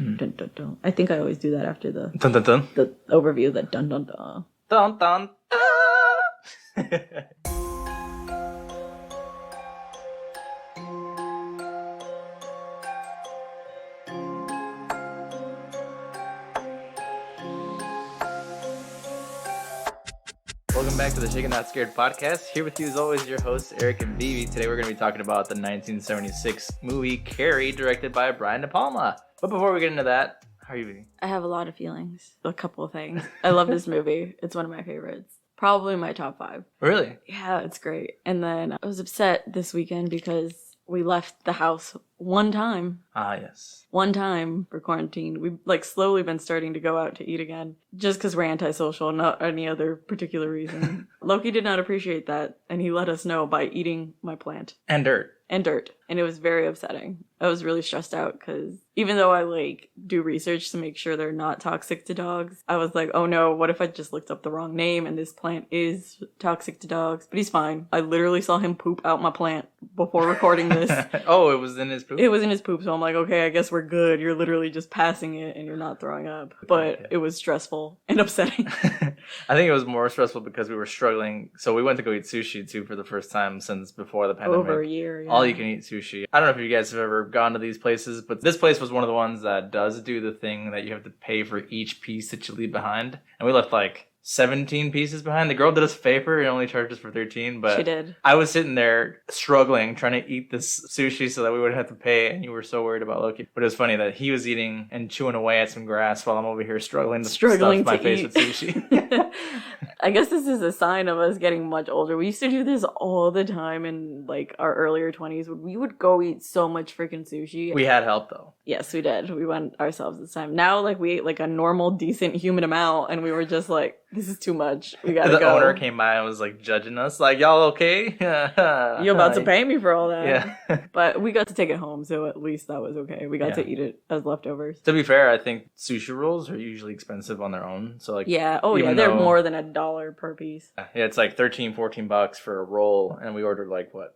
Mm-hmm. Dun, dun, dun. I think I always do that after the Dun dun dun. the overview. That dun dun dun. Dun dun dun. Welcome back to the Shaken Not Scared podcast. Here with you as always, your hosts, Erick and Vivi. Today we're going to be talking about the 1976 movie Carrie, directed by Brian De Palma. But before we get into that, how are you, Vivi? I have a lot of feelings. A couple of things. I love this movie. It's one of my favorites. Probably my top 5. Really? Yeah, it's great. And then I was upset this weekend because we left the house one time. Ah, yes. One time for quarantine. We've slowly been starting to go out to eat again. Just because we're antisocial, not any other particular reason. Loki did not appreciate that, and he let us know by eating my plant. And dirt. And dirt. And it was very upsetting. I was really stressed out because even though I do research to make sure they're not toxic to dogs, I was like, oh no, what if I just looked up the wrong name and this plant is toxic to dogs? But he's fine. I literally saw him poop out my plant before recording this. Oh, it was in his poop? It was in his poop, so I'm like, okay, I guess we're good. You're literally just passing it and you're not throwing up. But it was stressful and upsetting. I think it was more stressful because we were struggling. So we went to go eat sushi too for the first time since before the pandemic. Over a year, yeah. All you can eat sushi. I don't know if you guys have ever gone to these places, but this place was one of the ones that does do the thing that you have to pay for each piece that you leave behind. And we left 17 pieces behind. The girl did us a favor and only charged us for 13, but she did. I was sitting there struggling, trying to eat this sushi so that we wouldn't have to pay, and you were so worried about Loki. But it was funny that he was eating and chewing away at some grass while I'm over here struggling to stuff my face with sushi. I guess this is a sign of us getting much older. We used to do this all the time in our earlier 20s. We would go eat so much freaking sushi. We had help though. Yes, we did. We went ourselves this time. Now we ate a normal, decent human amount, and we were just this is too much. We gotta go. The owner came by and was judging us, y'all okay? You're about to pay me for all that. Yeah. But we got to take it home, so at least that was okay. We got to eat it as leftovers. To be fair, I think sushi rolls are usually expensive on their own. So they're more than $1 per piece. Yeah, it's $13-$14 for a roll, and we ordered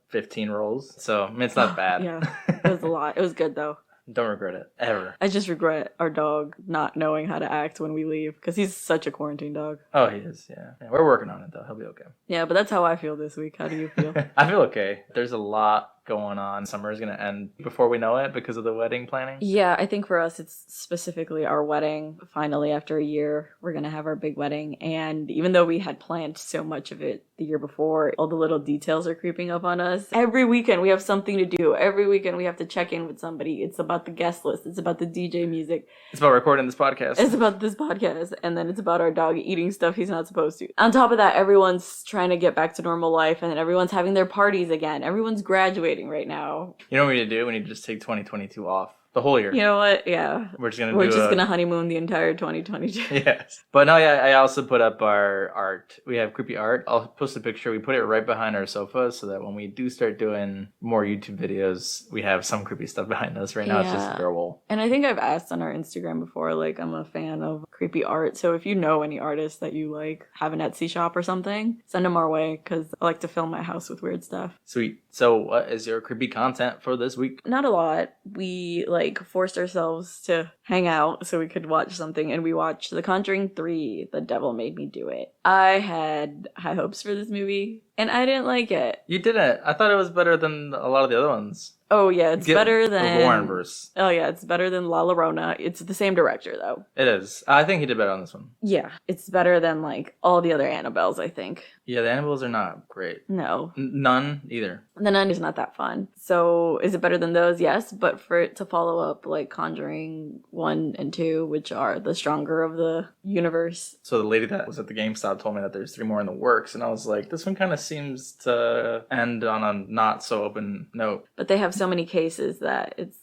15 rolls. So it's not bad. Yeah, it was a lot. It was good though. Don't regret it, ever. I just regret our dog not knowing how to act when we leave, because he's such a quarantine dog. Oh, he is, yeah. We're working on it, though. He'll be okay. Yeah, but that's how I feel this week. How do you feel? I feel okay. There's a lot going on. Summer is going to end before we know it because of the wedding planning. Yeah, I think for us, it's specifically our wedding. Finally, after a year, we're going to have our big wedding. And even though we had planned so much of it the year before, all the little details are creeping up on us. Every weekend, we have something to do. Every weekend, we have to check in with somebody. It's about the guest list. It's about the DJ music. It's about recording this podcast. It's about this podcast. And then it's about our dog eating stuff he's not supposed to. On top of that, everyone's trying to get back to normal life. And then everyone's having their parties again. Everyone's graduating right now. You know what we need to do? We need to just take 2022 off. The whole year. You know what? Yeah. We're just gonna honeymoon the entire 2022. Yes. But no, yeah, I also put up our art. We have creepy art. I'll post a picture. We put it right behind our sofa so that when we do start doing more YouTube videos, we have some creepy stuff behind us. Right now it's just a bare wall. And I think I've asked on our Instagram before, I'm a fan of creepy art. So if you know any artists that you have an Etsy shop or something, send them our way, because I like to fill my house with weird stuff. Sweet. So what is your creepy content for this week? Not a lot. We forced ourselves to hang out so we could watch something, and we watched The Conjuring 3, The Devil Made Me Do It. I had high hopes for this movie, and I didn't like it. You didn't? I thought it was better than a lot of the other ones. Oh, yeah, it's better than... The Warrenverse. Oh, yeah, it's better than La Llorona. It's the same director, though. It is. I think he did better on this one. Yeah, it's better than, all the other Annabelles, I think. Yeah, the Annabelles are not great. No. None, either. The Nun is not that fun. So, is it better than those? Yes, but for it to follow up, Conjuring 1 and 2, which are the stronger of the universe. So, the lady that was at the GameStop told me that there's 3 more in the works, and I was like, this one kind of seems to end on a not so open note. But they have so many cases that it's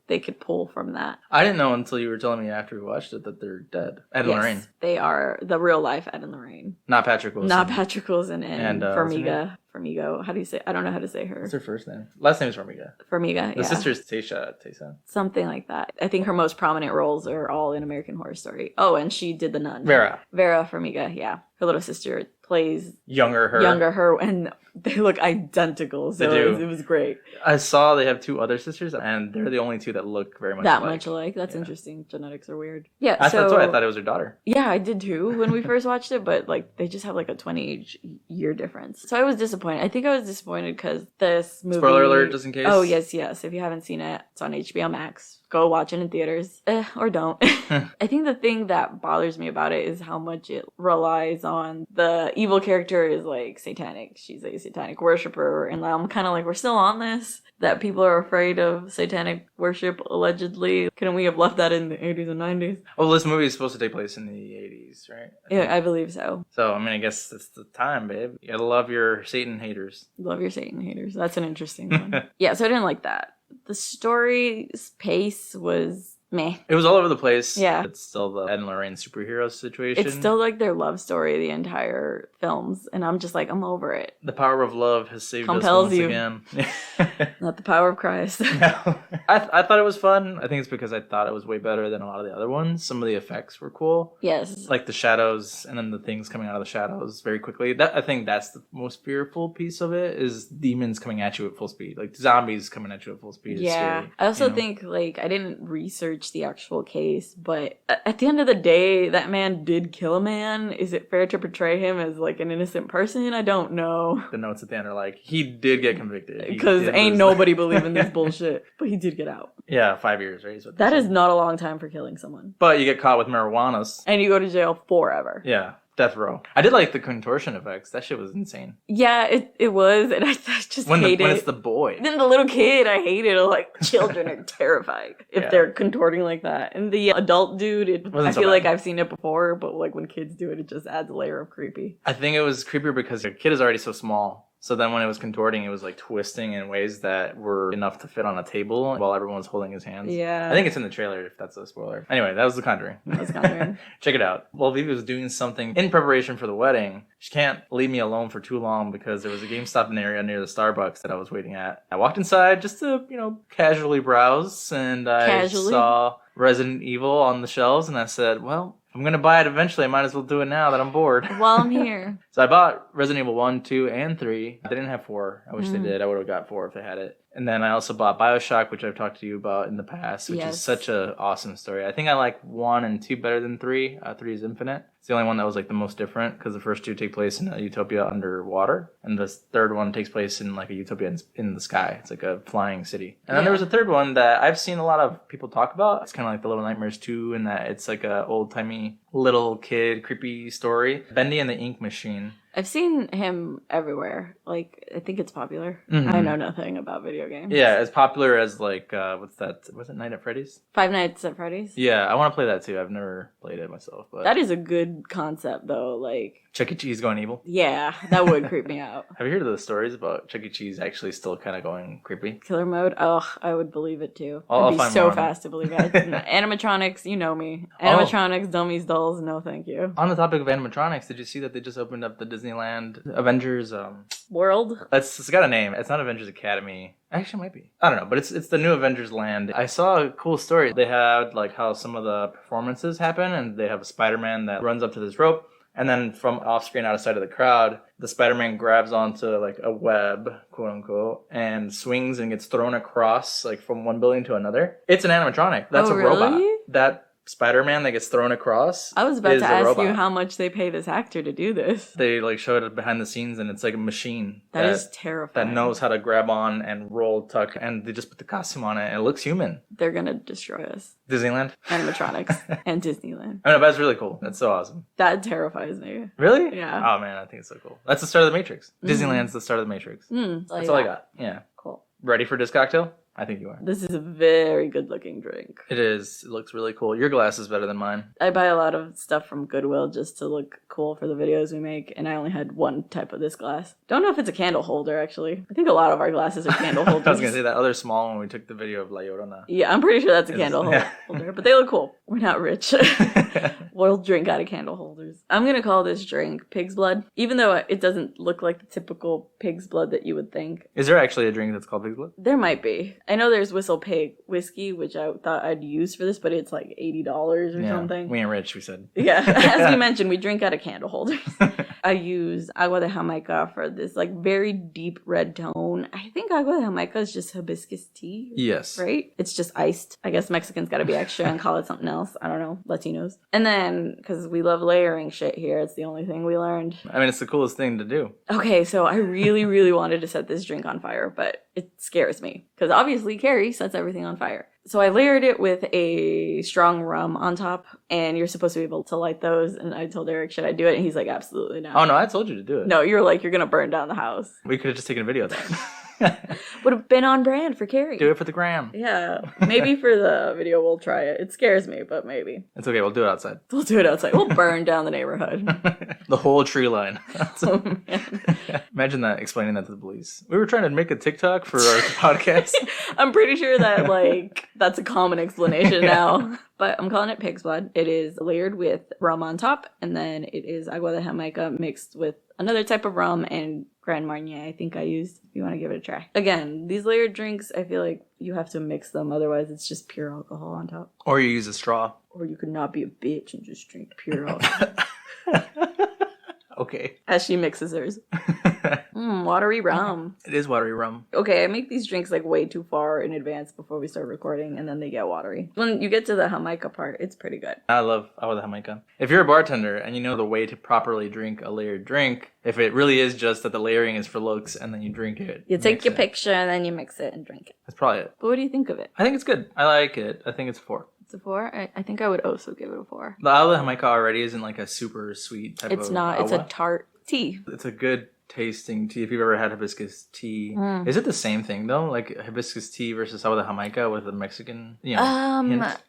they could pull from that. I didn't know until you were telling me after we watched it that they're dead. Ed and Lorraine. They are the real life Ed and Lorraine. Not Patrick Wilson. Not Patrick Wilson and Farmiga. Farmiga. How do you say? I don't know how to say her. What's her first name? Last name is Farmiga. Farmiga, The sister is Taysa. Something like that. I think her most prominent roles are all in American Horror Story. Oh, and she did The Nun. Vera Farmiga, yeah. Her little sister plays younger her, and they look identical. So They do. it was great. I saw they have 2 other sisters, and they're the only 2 that look very much Much alike. That's interesting. Genetics are weird. Yeah, That's why I thought it was her daughter. Yeah, I did too when we first watched it, but like they just have like a 20-year difference. So I was disappointed. I think I was disappointed because this movie. Spoiler alert, just in case. Oh yes. If you haven't seen it, it's on HBO Max. Go watch it in theaters, or don't. I think the thing that bothers me about it is how much it relies on the evil character is like satanic. She's a satanic worshiper, and I'm kind of like, we're still on this. That people are afraid of satanic worship, allegedly. Couldn't we have left that in the 80s and 90s? Well, this movie is supposed to take place in the 80s, right? Yeah, I believe so. So, I mean, I guess it's the time, babe. You gotta love your Satan haters. Love your Satan haters. That's an interesting one. Yeah, so I didn't like that. The story's pace was meh. It was all over the place. Yeah. It's still the Ed and Lorraine superhero situation. It's still like their love story the entire films, and I'm just like, I'm over it. The power of love has saved Compels us once you. again. Not the power of Christ. No. I thought it was fun. I think it's because I thought it was way better than a lot of the other ones. Some of the effects were cool. Yes. Like the shadows and then the things coming out of the shadows very quickly. I think that's the most fearful piece of it is demons coming at you at full speed. Like zombies coming at you at full speed. Yeah. Scary, I also think, like, I didn't research the actual case, but at the end of the day, that man did kill a man. Is it fair to portray him as, like, an innocent person? I don't know. The notes at the end are like, he did get convicted. Because ain't nobody believing this bullshit. But he did get out. Yeah, 5 years, right? That is not a long time for killing someone. But you get caught with marijuanas. And you go to jail forever. Yeah. Death row. I did like the contortion effects. That shit was insane. Yeah, it was, and I just hate it. When it's the boy. Then the little kid, I hate it. Like, children are terrifying if they're contorting like that. And the adult dude, I feel like I've seen it before, but like when kids do it, it just adds a layer of creepy. I think it was creepier because the kid is already so small. So then when it was contorting, it was like twisting in ways that were enough to fit on a table while everyone was holding his hands. Yeah. I think it's in the trailer if that's a spoiler. Anyway, that was The Conjuring. Check it out. Well, Vivi was doing something in preparation for the wedding. She can't leave me alone for too long because there was a GameStop in the area near the Starbucks that I was waiting at. I walked inside just to, casually browse, and I saw Resident Evil on the shelves, and I said, well, if I'm going to buy it eventually, I might as well do it now that I'm bored. While I'm here. So I bought Resident Evil 1, 2, and 3. They didn't have 4. I wish they did. I would have got 4 if they had it. And then I also bought Bioshock, which I've talked to you about in the past, which is such an awesome story. I think I like 1 and 2 better than 3. 3 is Infinite. It's the only one that was like the most different because the first 2 take place in a utopia underwater. And the third one takes place in like a utopia in the sky. It's like a flying city. And then there was a third one that I've seen a lot of people talk about. It's kind of like the Little Nightmares 2 in that it's like a old-timey little kid creepy story. Bendy and the Ink Machine. I've seen him everywhere. Like, I think it's popular. I know nothing about video games. Yeah, as popular as like, what's that? Was it Night at Freddy's? Five Nights at Freddy's? Yeah, I want to play that too. I've never played it myself. But that is a good concept, though. Like, Chuck E. Cheese going evil? Yeah, that would creep me out. Have you heard of the stories about Chuck E. Cheese actually still kind of going creepy? Killer mode? Oh, I would believe it too. I'll I'd be find so more fast to believe it. Animatronics, you know me. Animatronics, dummies, dolls, no thank you. On the topic of animatronics, did you see that they just opened up the Disneyland Avengers World? It's got a name. It's not Avengers Academy. Actually, it might be. I don't know, but it's the new Avengers Land. I saw a cool story. They had like how some of the performances happen, and they have a Spider-Man that runs up to this rope, and then from off screen, out of sight of the crowd, the Spider-Man grabs onto like a web, quote unquote, and swings and gets thrown across like from one building to another. It's an animatronic. That's a robot. That Spider-Man that gets thrown across. I was about to ask you how much they pay this actor to do this. They like showed it behind the scenes, and it's like a machine that is terrifying. That knows how to grab on and roll, tuck, and they just put the costume on it, and it looks human. They're gonna destroy us. Disneyland, animatronics, and Disneyland. I know, but that's really cool. That's so awesome. That terrifies me. Really? Yeah. Oh man, I think it's so cool. That's the start of the Matrix. Disneyland's the start of the Matrix. That's all I got. Yeah. Cool. Ready for this cocktail? I think you are. This is a very good looking drink. It is. It looks really cool. Your glass is better than mine. I buy a lot of stuff from Goodwill just to look cool for the videos we make, and I only had one type of this glass. Don't know if it's a candle holder, actually. I think a lot of our glasses are candle holders. I was going to say that other small one we took the video of La Llorona. Yeah, I'm pretty sure that's a candle holder, but they look cool. We're not rich. We'll drink out of candle holders. I'm going to call this drink Pig's Blood, even though it doesn't look like the typical pig's blood that you would think. Is there actually a drink that's called Pig's Blood? There might be. I know there's Whistle Pig whiskey, which I thought I'd use for this, but it's like $80 or something. We ain't rich, we said. Yeah, as we mentioned, we drink out of candle holders. I use agua de Jamaica for this like very deep red tone. I think agua de Jamaica is just hibiscus tea. Yes. Right? It's just iced. I guess Mexicans got to be extra and call it something else. I don't know. Latinos. And then, because we love layering shit here, it's the only thing we learned. I mean, it's the coolest thing to do. Okay, so I really, really wanted to set this drink on fire, but it scares me. Because obviously Carrie sets everything on fire. So I layered it with a strong rum on top, and you're supposed to be able to light those. And I told Eric, should I do it? And he's like, absolutely not. Oh, no, I told you to do it. No, you're like, you're going to burn down the house. We could have just taken a video of that. Would have been on brand for Carrie. Do it for the gram. Yeah, maybe for the video we'll try it. It scares me, but maybe. It's okay, we'll do it outside. We'll do it outside. We'll burn down the neighborhood. The whole tree line. Oh, man. Imagine that, explaining that to the police. We were trying to make a TikTok for our podcast. I'm pretty sure that, like, that's a common explanation now. But I'm calling it pig's blood. It is layered with rum on top, and then it is agua de Jamaica mixed with another type of rum and Grand Marnier, I think I used, if you want to give it a try. Again, these layered drinks, I feel like you have to mix them, otherwise it's just pure alcohol on top. Or you use a straw. Or you could not be a bitch and just drink pure alcohol. Okay. As she mixes hers. Watery rum. It is watery rum. Okay, I make these drinks like way too far in advance before we start recording, and then they get watery. When you get to the Jamaica part, it's pretty good. I love agua de Jamaica. If you're a bartender and you know the way to properly drink a layered drink, if it really is just that the layering is for looks and then you drink it. You take your picture and then you mix it and drink it. That's probably it. But what do you think of it? I think it's good. I like it. I think it's 4. It's a 4? I think I would also give it a 4. The agua de Jamaica already isn't like a super sweet type of It's not. agua. It's a tart tea. It's a good tasting tea. If you've ever had hibiscus tea, is it the same thing though? Like hibiscus tea versus agua de Jamaica with a Mexican, hint?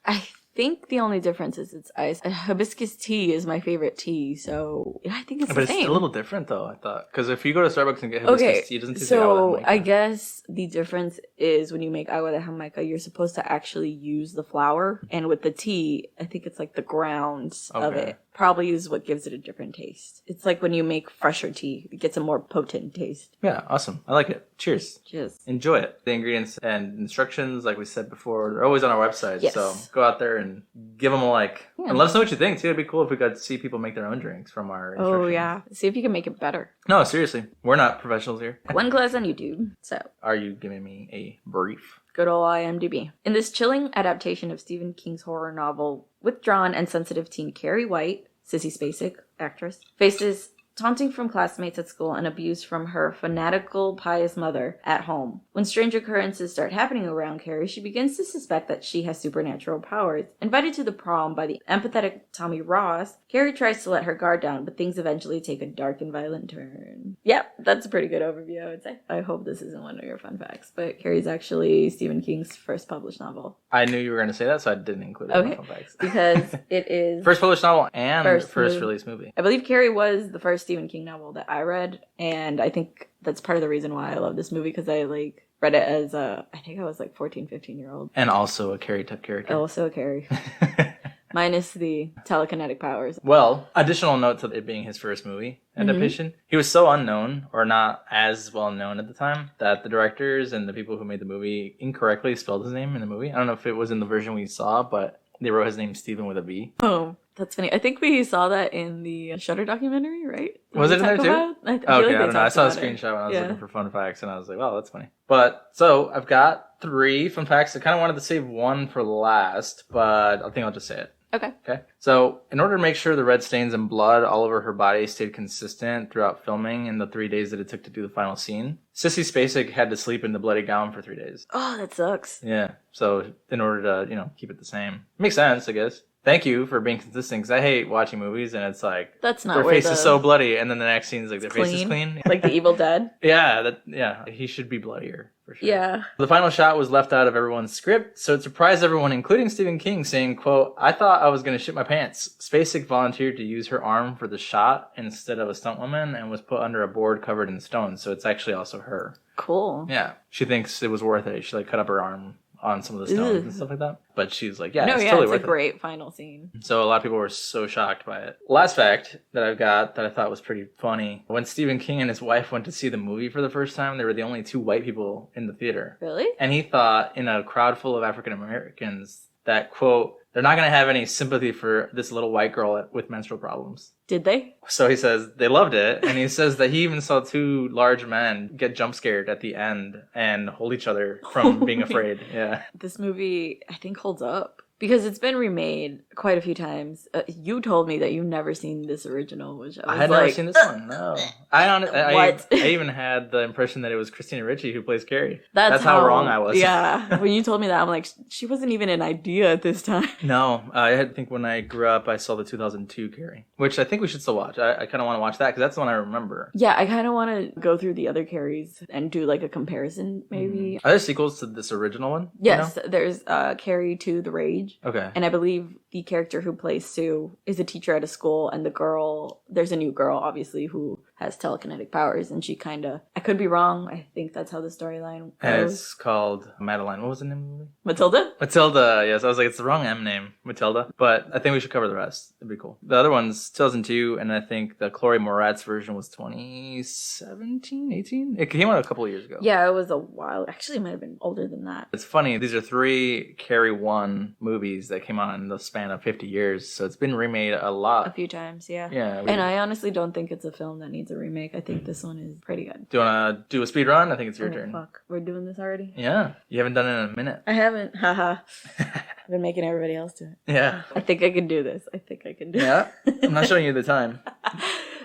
I think the only difference is it's ice. Hibiscus tea is my favorite tea, so I think it's the same. It's a little different though, I thought. Because if you go to Starbucks and get hibiscus tea, it doesn't taste like agua de Jamaica. I guess the difference is when you make agua de Jamaica, you're supposed to actually use the flour. And with the tea, I think it's like the grounds of it. Probably is what gives it a different taste. It's like when you make fresher tea, it gets a more potent taste. Yeah, awesome. I like it. Cheers. Cheers. Enjoy it. The ingredients and instructions, like we said before, they're always on our website. Yes. So go out there and give them a like. Yeah. And let us know what you think, too. It'd be cool if we got to see people make their own drinks from our instructions. Oh, yeah. See if you can make it better. No, seriously. We're not professionals here. One class on YouTube. So. Are you giving me a brief? Good old IMDb. In this chilling adaptation of Stephen King's horror novel, withdrawn and sensitive teen Carrie White, Sissy Spacek, actress, faces taunting from classmates at school and abuse from her fanatical, pious mother at home. When strange occurrences start happening around Carrie, she begins to suspect that she has supernatural powers. Invited to the prom by the empathetic Tommy Ross, Carrie tries to let her guard down, but things eventually take a dark and violent turn. Yep, that's a pretty good overview, I would say. I hope this isn't one of your fun facts, but Carrie's actually Stephen King's first published novel. I knew you were going to say that, so I didn't include it in my fun facts. Because it is... First published novel and first release movie. I believe Carrie was the first Stephen King novel that I read, and I think that's part of the reason why I love this movie, because I read it as I think I was 14, 15-year-old. And also a Carrie type character. Also a Carrie. Minus the telekinetic powers. Well, additional note to it being his first movie adaptation, he was so unknown, or not as well known at the time, that the directors and the people who made the movie incorrectly spelled his name in the movie. I don't know if it was in the version we saw, but they wrote his name Stephen with a V. Oh, that's funny. I think we saw that in the Shudder documentary, right? Was it in there too? I don't know. I saw a screenshot when I was looking for fun facts, and I was like, wow, that's funny. But, so, I've got 3 fun facts. I kind of wanted to save one for last, but I think I'll just say it. Okay. So, in order to make sure the red stains and blood all over her body stayed consistent throughout filming in the 3 days that it took to do the final scene, Sissy Spacek had to sleep in the bloody gown for 3 days. Oh, that sucks. Yeah. So, in order to, keep it the same. Makes sense, I guess. Thank you for being consistent, because I hate watching movies and it's like, that's not their face is so bloody, and then the next scene is like their face is clean. Like the Evil Dead? Yeah, he should be bloodier, for sure. Yeah. The final shot was left out of everyone's script, so it surprised everyone, including Stephen King, saying, quote, "I thought I was going to shit my pants." Spacek volunteered to use her arm for the shot instead of a stunt woman and was put under a board covered in stones, so it's actually also her. Cool. Yeah. She thinks it was worth it. She cut up her arm on some of the stones and stuff like that. But she's like, it's totally worth it. It's a great final scene. So a lot of people were so shocked by it. Last fact that I've got that I thought was pretty funny. When Stephen King and his wife went to see the movie for the first time, they were the only 2 white people in the theater. Really? And he thought, in a crowd full of African Americans, that, quote, they're not going to have any sympathy for this little white girl with menstrual problems. Did they? So he says they loved it, and he says that he even saw two large men get jump scared at the end and hold each other from being afraid. Yeah. This movie, I think, holds up. Because it's been remade quite a few times. You told me that you've never seen this original, which I had never seen this one. No, I even had the impression that it was Christina Ricci who plays Carrie. That's how wrong I was. Yeah, when you told me that, I'm like, she wasn't even an idea at this time. No, I think when I grew up, I saw the 2002 Carrie, which I think we should still watch. I kind of want to watch that because that's the one I remember. Yeah, I kind of want to go through the other Carries and do like a comparison, maybe. Are there sequels to this original one? Yes, there's Carrie to the Rage. Okay. And I believe the character who plays Sue is a teacher at a school, and there's a new girl, obviously, who has telekinetic powers, and she kind of, I could be wrong, I think that's how the storyline goes. And it's called Madeline. What was the name of the movie? Matilda, yes. I was like, it's the wrong M name, Matilda. But I think we should cover the rest. It'd be cool. The other one's 2002, and I think the Chloe Moretz version was 2017, 18? It came out a couple of years ago. Yeah, it was a while. Actually, it might have been older than that. It's funny. These are 3 Carrie 1 movies that came out in the span of 50 years, so it's been remade a lot. A few times, yeah. Yeah. And I honestly don't think it's a film that needs a remake. I think this one is pretty good. Do you want to do a speed run? I think it's your turn. Fuck. We're doing this already? Yeah. You haven't done it in a minute. I haven't. Haha. I've been making everybody else do it. Yeah. I think I can do this. Yeah. I'm not showing you the time.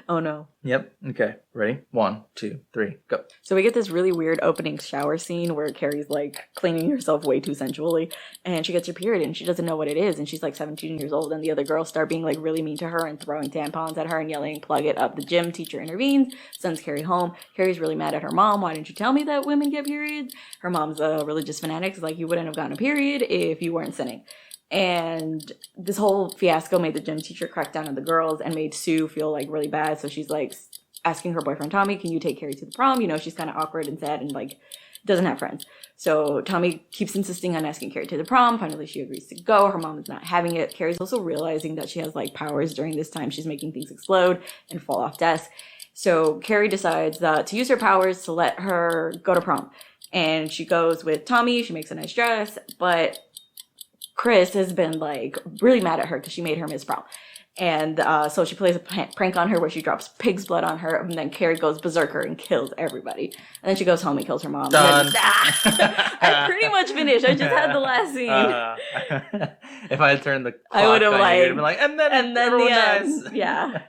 Oh no. Yep. Okay. Ready? 1, 2, 3, go. So we get this really weird opening shower scene where Carrie's like cleaning herself way too sensually, and she gets her period and she doesn't know what it is, and she's like 17 years old, and the other girls start being like really mean to her and throwing tampons at her and yelling, "Plug it up." The gym teacher intervenes, sends Carrie home. Carrie's really mad at her mom. "Why didn't you tell me that women get periods?" Her mom's a religious fanatic. It's like, you wouldn't have gotten a period if you weren't sinning. And this whole fiasco made the gym teacher crack down on the girls and made Sue feel like really bad. So she's like asking her boyfriend Tommy, "Can you take Carrie to the prom?" You know, she's kind of awkward and sad and like doesn't have friends. So Tommy keeps insisting on asking Carrie to the prom. Finally, she agrees to go. Her mom is not having it. Carrie's also realizing that she has like powers during this time. She's making things explode and fall off desks. So Carrie decides to use her powers to let her go to prom. And she goes with Tommy. She makes a nice dress, but Chris has been like really mad at her because she made her miss prom. And so she plays a prank on her where she drops pig's blood on her, and then Carrie goes berserker and kills everybody. And then she goes home and kills her mom. Done. And then, I pretty much finished. I just had the last scene. If I had turned the clock, I would have been like, and then everyone dies. Yeah.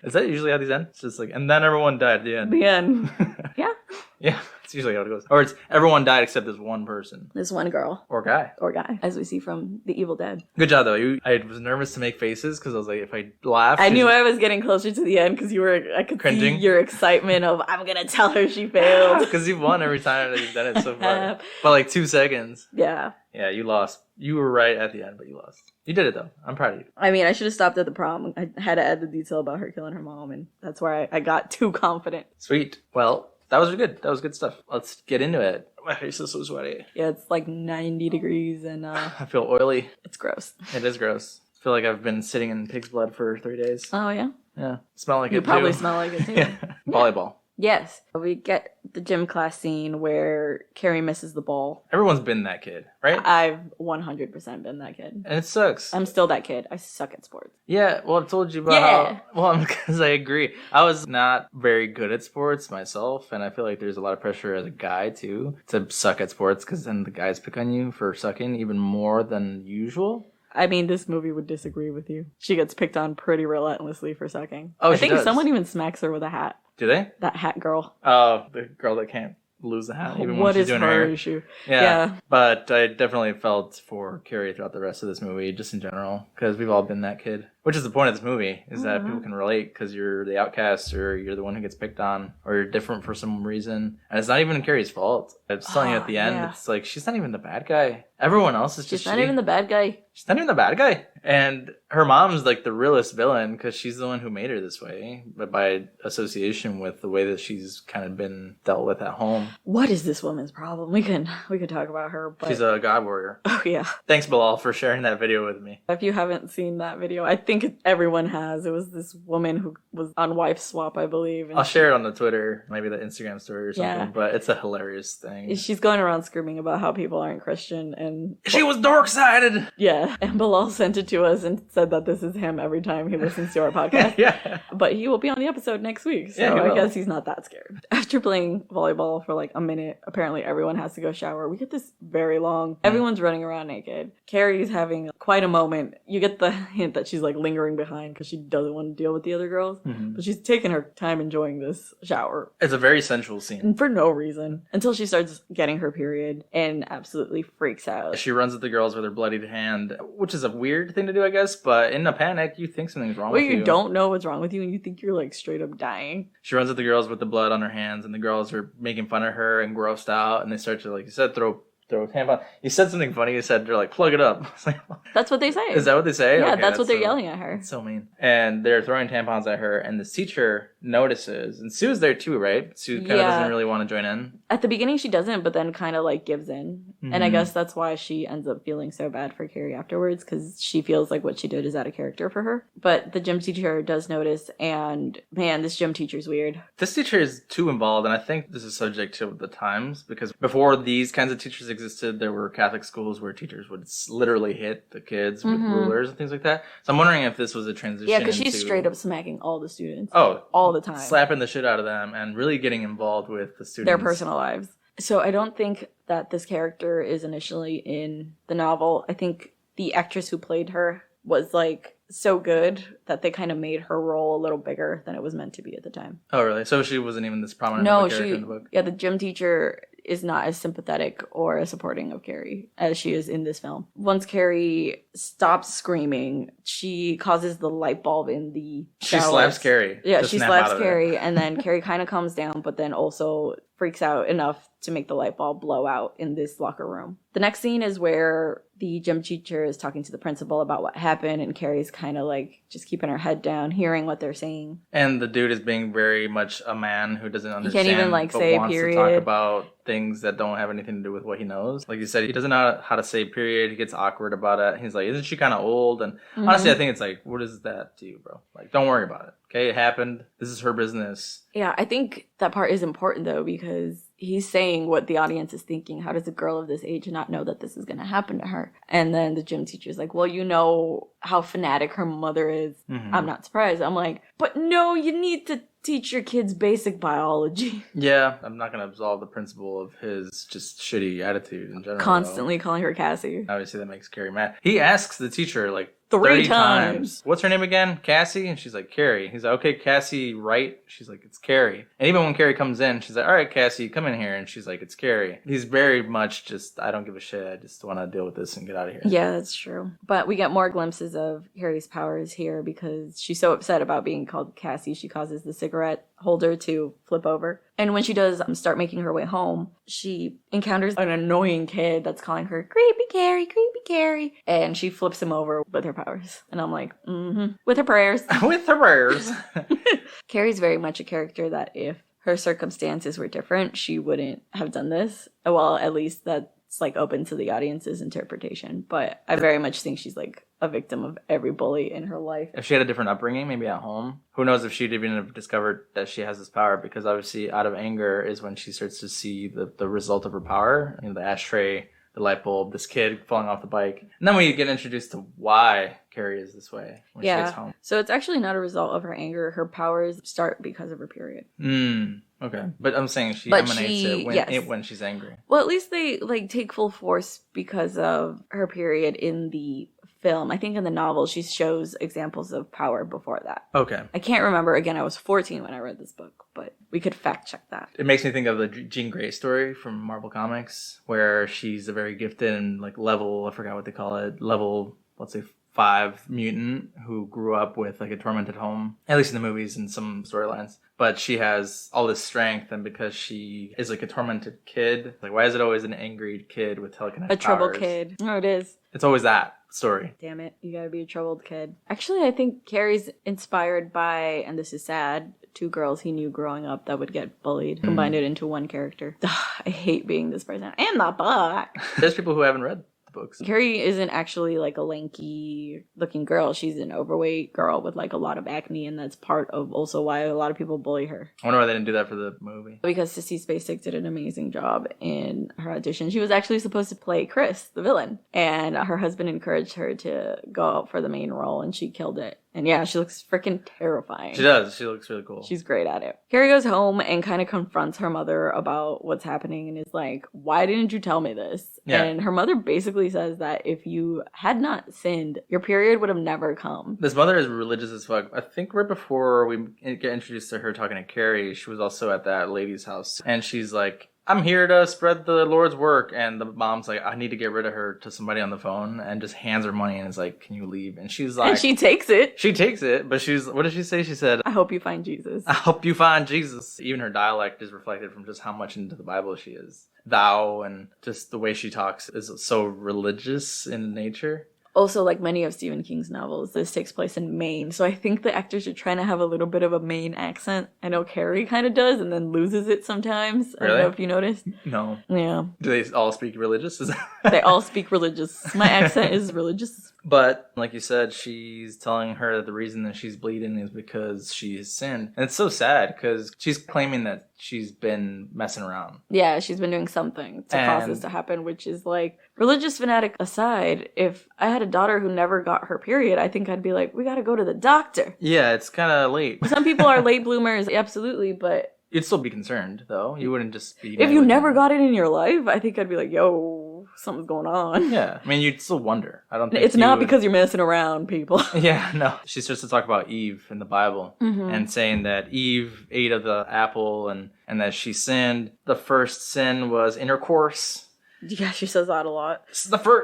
Is that usually how these end? It's just like, and then everyone died at the end. The end. Yeah. Yeah. It's usually how it goes. Or it's everyone died except this one person. This one girl. Or guy. As we see from The Evil Dead. Good job, though. I was nervous to make faces because I was like, if I laughed... I knew I was getting closer to the end because I could cringing. See your excitement of, I'm going to tell her she failed. Because you've won every time that you've done it so far. But like 2 seconds. Yeah. Yeah, you lost. You were right at the end, but you lost. You did it, though. I'm proud of you. I mean, I should have stopped at the prom. I had to add the detail about her killing her mom, and that's where I got too confident. Sweet. Well... That was good. That was good stuff. Let's get into it. My face is so sweaty. Yeah, it's like 90 degrees and I feel oily. It's gross. It is gross. I feel like I've been sitting in pig's blood for 3 days. Oh, yeah? Yeah. Smell like you it too. You probably smell like it too. Yeah. Volleyball. Yes. We get the gym class scene where Carrie misses the ball. Everyone's been that kid, right? I've 100% been that kid. And it sucks. I'm still that kid. I suck at sports. Yeah, well, I told you about how... Well, because I agree. I was not very good at sports myself, and I feel like there's a lot of pressure as a guy, too, to suck at sports, because then the guys pick on you for sucking even more than usual. I mean, this movie would disagree with you. She gets picked on pretty relentlessly for sucking. Oh, I think someone even smacks her with a hat. Do they? That hat girl. Oh, the girl that can't lose the hat even when she's doing her issue? Yeah. But I definitely felt for Carrie throughout the rest of this movie, just in general, because we've all been that kid. Which is the point of this movie, is that people can relate because you're the outcast or you're the one who gets picked on or you're different for some reason. And it's not even Carrie's fault. It's telling you at the end, it's like, she's not even the bad guy. Everyone else is just She's not even the bad guy. She's not even the bad guy. And her mom's like the realest villain because she's the one who made her this way. But by association with the way that she's kind of been dealt with at home. What is this woman's problem? We could talk about her. But... She's a god warrior. Oh, yeah. Thanks, Bilal, for sharing that video with me. If you haven't seen that video, I think think everyone has. It was this woman who was on Wife Swap, I believe. And I'll share it on the Twitter, maybe the Instagram story or something, Yeah. but it's a hilarious thing. she's going around screaming about how people aren't Christian, and She was dark-sided! yeah, and Bilal sent it to us and said that this is him every time he listens to our podcast. Yeah. But he will be on the episode next week, so Yeah, he I will. guess he's not that scared. After playing volleyball for like a minute, apparently everyone has to go shower. We get this very long. Everyone's running around naked. Carrie's having quite a moment. You get the hint that she's like lingering behind because she doesn't want to deal with the other girls. But she's taking her time enjoying this shower. It's a very sensual scene. And for no reason. Until she starts getting her period and absolutely freaks out. She runs at the girls with her bloodied hand, which is a weird thing to do, I guess, but in a panic, you think something's wrong Well, with you. you don't know what's wrong with you and you think you're like straight up dying. She runs at the girls with the blood on her hands, and the girls are making fun of her and grossed out, and they start to, like you said, throw a tampon. You said something funny. You said, they're like, plug it up. It's like, That's what they say. is that what they say? Yeah, Okay, that's what they're so- yelling at her. That's so mean. And they're throwing tampons at her, and this teacher notices, and Sue's there too, right? Sue kind of Yeah. doesn't really want to join in. At the beginning, she doesn't, but then kind of like gives in. And I Mhm. guess that's why she ends up feeling so bad for Carrie afterwards, because she feels like what she did is out of character for her. But the gym teacher does notice, and man, this gym teacher's weird. This teacher is too involved, and I think this is subject to the times, because before these kinds of teachers existed, there were Catholic schools where teachers would literally hit the kids with rulers and things like that. So I'm wondering if this was a transition. Yeah, because she's into- straight up smacking all the students. Oh, all the time. slapping the shit out of them and really getting involved with the students. Their personal lives. So I don't think that this character is initially in the novel. I think the actress who played her was like so good that they kind of made her role a little bigger than it was meant to be at the time. Oh, really? So she wasn't even this prominent No, of a character in the book? yeah, the gym teacher is not as sympathetic or as supporting of Carrie as she is in this film. Once Carrie stops screaming, she causes the light bulb in the She shower. slaps Carrie. Yeah, to she snap slaps out of it. Carrie, and then Carrie kind of calms down, but then also freaks out enough to make the light bulb blow out in this locker room. The next scene is where the gym teacher is talking to the principal about what happened, and Carrie's kind of like just keeping her head down, hearing what they're saying. And the dude is being very much a man who doesn't understand. even, like, but say wants to period. talk about things that don't have anything to do with what he knows. Like you said, he doesn't know how to say period. He gets awkward about it. He's like, isn't she kind of old? And honestly, I think it's like, what is that to you, bro? Like, don't worry about it. Okay, it happened. This is her business. Yeah, I think that part is important though, because he's saying what the audience is thinking. How does a girl of this age not know that this is going to happen to her? And then the gym teacher's like, well, you know how fanatic her mother is. I'm not surprised. I'm like, but no, you need to teach your kids basic biology. Yeah, I'm not going to absolve the principal of his just shitty attitude in general. Constantly calling her Cassie. Obviously, that makes Carrie mad. He asks the teacher, like, 3 30 times. What's her name again? Cassie? And she's like, Carrie. He's like, okay, Cassie, right? She's like, it's Carrie. And even when Carrie comes in, she's like, all right, Cassie, come in here. And she's like, it's Carrie. He's very much just, I don't give a shit. I just want to deal with this and get out of here. Yeah, that's true. But we get more glimpses of Carrie's powers here because she's so upset about being called Cassie, she causes the cigarette holder to flip over. And when she does start making her way home, she encounters an annoying kid that's calling her creepy Carrie, and she flips him over with her powers. And I'm like, with her prayers. With her prayers. Carrie's very much a character that if her circumstances were different, she wouldn't have done this. Well, at least that's like open to the audience's interpretation. But I very much think she's like a victim of every bully in her life. If she had a different upbringing, maybe at home, who knows if she'd even have discovered that she has this power, because obviously out of anger is when she starts to see the result of her power. You know, the ashtray, the light bulb, this kid falling off the bike. And then we get introduced to why Carrie is this way when she gets home. So it's actually not a result of her anger. Her powers start because of her period. Okay. But I'm saying she But emanates she- when she's angry. Well, at least they like take full force because of her period in the film. I think in the novel she shows examples of power before that. Okay. I can't remember. Again, I was 14 when I read this book, but we could fact check that. It makes me think of the Jean Grey story from Marvel Comics, where she's a very gifted and like level, I forgot what they call it, level, let's say 5 mutant who grew up with like a tormented home, at least in the movies and some storylines. But she has all this strength, and because she is like a tormented kid, like why is it always an angry kid with telekinetic A troubled powers? kid. Oh, it is. It's always that story. Damn it. You gotta be a troubled kid. Actually, I think Carrie's inspired by, and this is sad, 2 girls he knew growing up that would get bullied, combined it into one character. I hate being this person. I'm not black. There's people who haven't read the books. Carrie isn't actually like a lanky looking girl. She's an overweight girl with like a lot of acne, and that's part of also why a lot of people bully her. I wonder why they didn't do that for the movie. Because Sissy Spacek did an amazing job in her audition. She was actually supposed to play Chris, the villain, and her husband encouraged her to go out for the main role, and she killed it. And yeah, she looks freaking terrifying. She does. She looks really cool. She's great at it. Carrie goes home and kind of confronts her mother about what's happening and is like, why didn't you tell me this? Yeah. And her mother basically says that if you had not sinned, your period would have never come. This mother is religious as fuck. I think right before we get introduced to her talking to Carrie, she was also at that lady's house. And she's like, I'm here to spread the Lord's work. And the mom's like, I need to get rid of her to somebody on the phone, and just hands her money and is like, can you leave? And she's like... And she takes it. She takes it, but she's... What did she say? She said... I hope you find Jesus. I hope you find Jesus. Even her dialect is reflected from just how much into the Bible she is. Thou, and just the way she talks is so religious in nature. Also, like many of Stephen King's novels, this takes place in Maine. So I think the actors are trying to have a little bit of a Maine accent. I know Carrie kind of does and then loses it sometimes. Really? I don't know if you noticed. No. Yeah. Do they all speak religious? They all speak religious. My accent is religious. But, like you said, she's telling her that the reason that she's bleeding is because she has sinned. And it's so sad, because she's claiming that she's been messing around. Yeah, she's been doing something to cause this to happen, which is like, religious fanatic aside, if I had a daughter who never got her period, I think I'd be like, we gotta go to the doctor. Yeah, it's kind of late. Some people are late bloomers, absolutely, but... You'd still be concerned, though. You wouldn't just be... If you never got it in your life, I think I'd be like, yo, something's going on. Yeah. I mean, you'd still wonder. I don't think it's not because you're messing around, people. Yeah, no. She starts to talk about Eve in the Bible, and saying that Eve ate of the apple and that she sinned. The first sin was intercourse. Yeah, she says that a lot.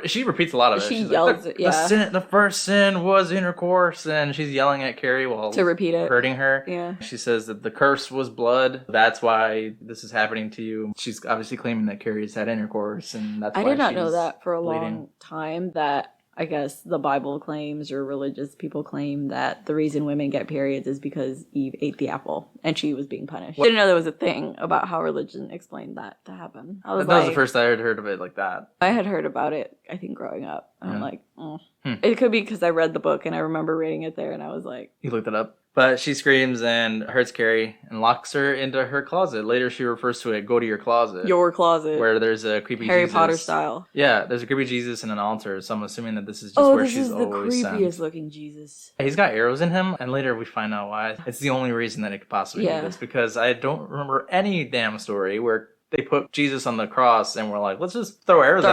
She repeats a lot of it. She yells it, yeah. The first sin was intercourse, and she's yelling at Carrie while to repeat it, hurting her. Yeah. She says that the curse was blood. That's why this is happening to you. She's obviously claiming that Carrie's had intercourse, and that's why I did not she's know that for a bleeding. long time, that I guess the Bible claims, or religious people claim, that the reason women get periods is because Eve ate the apple and she was being punished. I didn't know there was a thing about how religion explained that to happen. That was the first I had heard of it like that. I had heard about it, I think, growing up. And I'm like, It could be because I read the book and I remember reading it there and I was like... You looked it up? But she screams and hurts Carrie and locks her into her closet. Later, she refers to it, go to your closet. Your closet. Where there's a creepy Harry Jesus. Potter style. Yeah, there's a creepy Jesus and an altar, so I'm assuming that this is just where she's always sent. Oh, this is the creepiest looking Jesus. He's got arrows in him, and later we find out why. It's the only reason that it could possibly be this, because I don't remember any damn story where they put Jesus on the cross and we're like, let's just throw arrows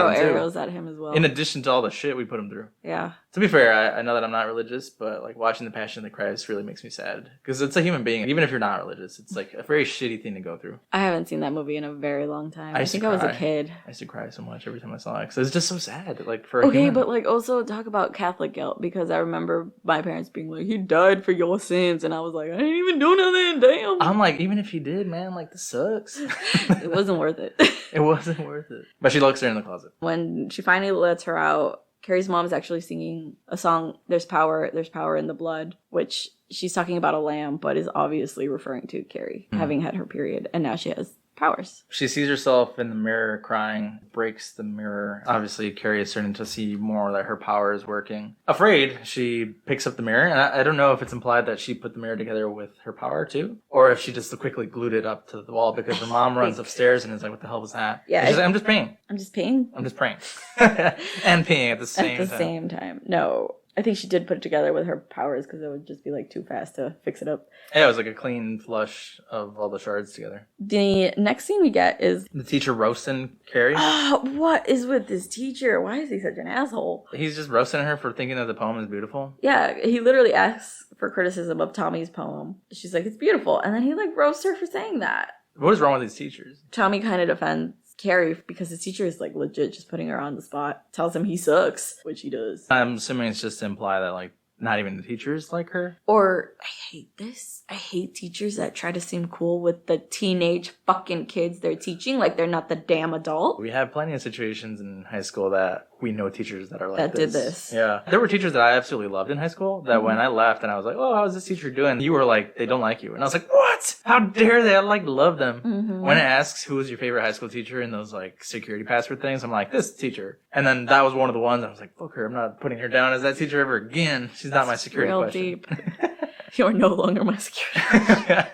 at him as well. In addition to all the shit we put him through. Yeah. To be fair, I know that I'm not religious, but like watching The Passion of the Christ really makes me sad. Because it's a human being. Even if you're not religious, it's like a very shitty thing to go through. I haven't seen that movie in a very long time. I think I was a kid. I used to cry so much every time I saw it. Because it's just so sad. Like for a human. But like also talk about Catholic guilt. Because I remember my parents being like, he died for your sins. And I was like, I didn't even do nothing. Damn. I'm like, even if he did, man, like this sucks. It wasn't worth it. It wasn't worth it. But she locks her in the closet. When she finally lets her out, Carrie's mom is actually singing a song, There's Power in the Blood, which she's talking about a lamb, but is obviously referring to Carrie having had her period, and now she has powers. She sees herself in the mirror crying, breaks the mirror. Obviously, Carrie is starting to see more that her power is working. Afraid, she picks up the mirror, and I don't know if it's implied that she put the mirror together with her power too, or if she just quickly glued it up to the wall because her mom runs upstairs and is like, what the hell was that? Yeah. She's like, I'm just peeing. I'm just peeing? I'm just praying. And peeing at the same time. At the same time. No. I think she did put it together with her powers because it would just be like too fast to fix it up. Yeah, it was like a clean flush of all the shards together. The next scene we get is the teacher roasting Carrie. What is with this teacher? Why is he such an asshole? He's just roasting her for thinking that the poem is beautiful. Yeah, he literally asks for criticism of Tommy's poem. She's like, it's beautiful. And then he like roasts her for saying that. What is wrong with these teachers? Tommy kind of defends Carrie because his teacher is like legit just putting her on the spot, tells him he sucks, which he does. I'm assuming it's just to imply that like not even the teachers like her. Or hate this. I hate teachers that try to seem cool with the teenage fucking kids they're teaching, like they're not the damn adult. We have plenty of situations in high school that we know teachers that are like that this. did this. Yeah. There were teachers that I absolutely loved in high school that when I left and I was like, oh, how's this teacher doing? You were like, they don't like you. And I was like, what? How dare they? I like love them. When it asks who was your favorite high school teacher in those like security password things, I'm like, this teacher. And then that was one of the ones I was like, fuck her. I'm not putting her down as that teacher ever again. She's not my security Real question. deep. You are no longer my security.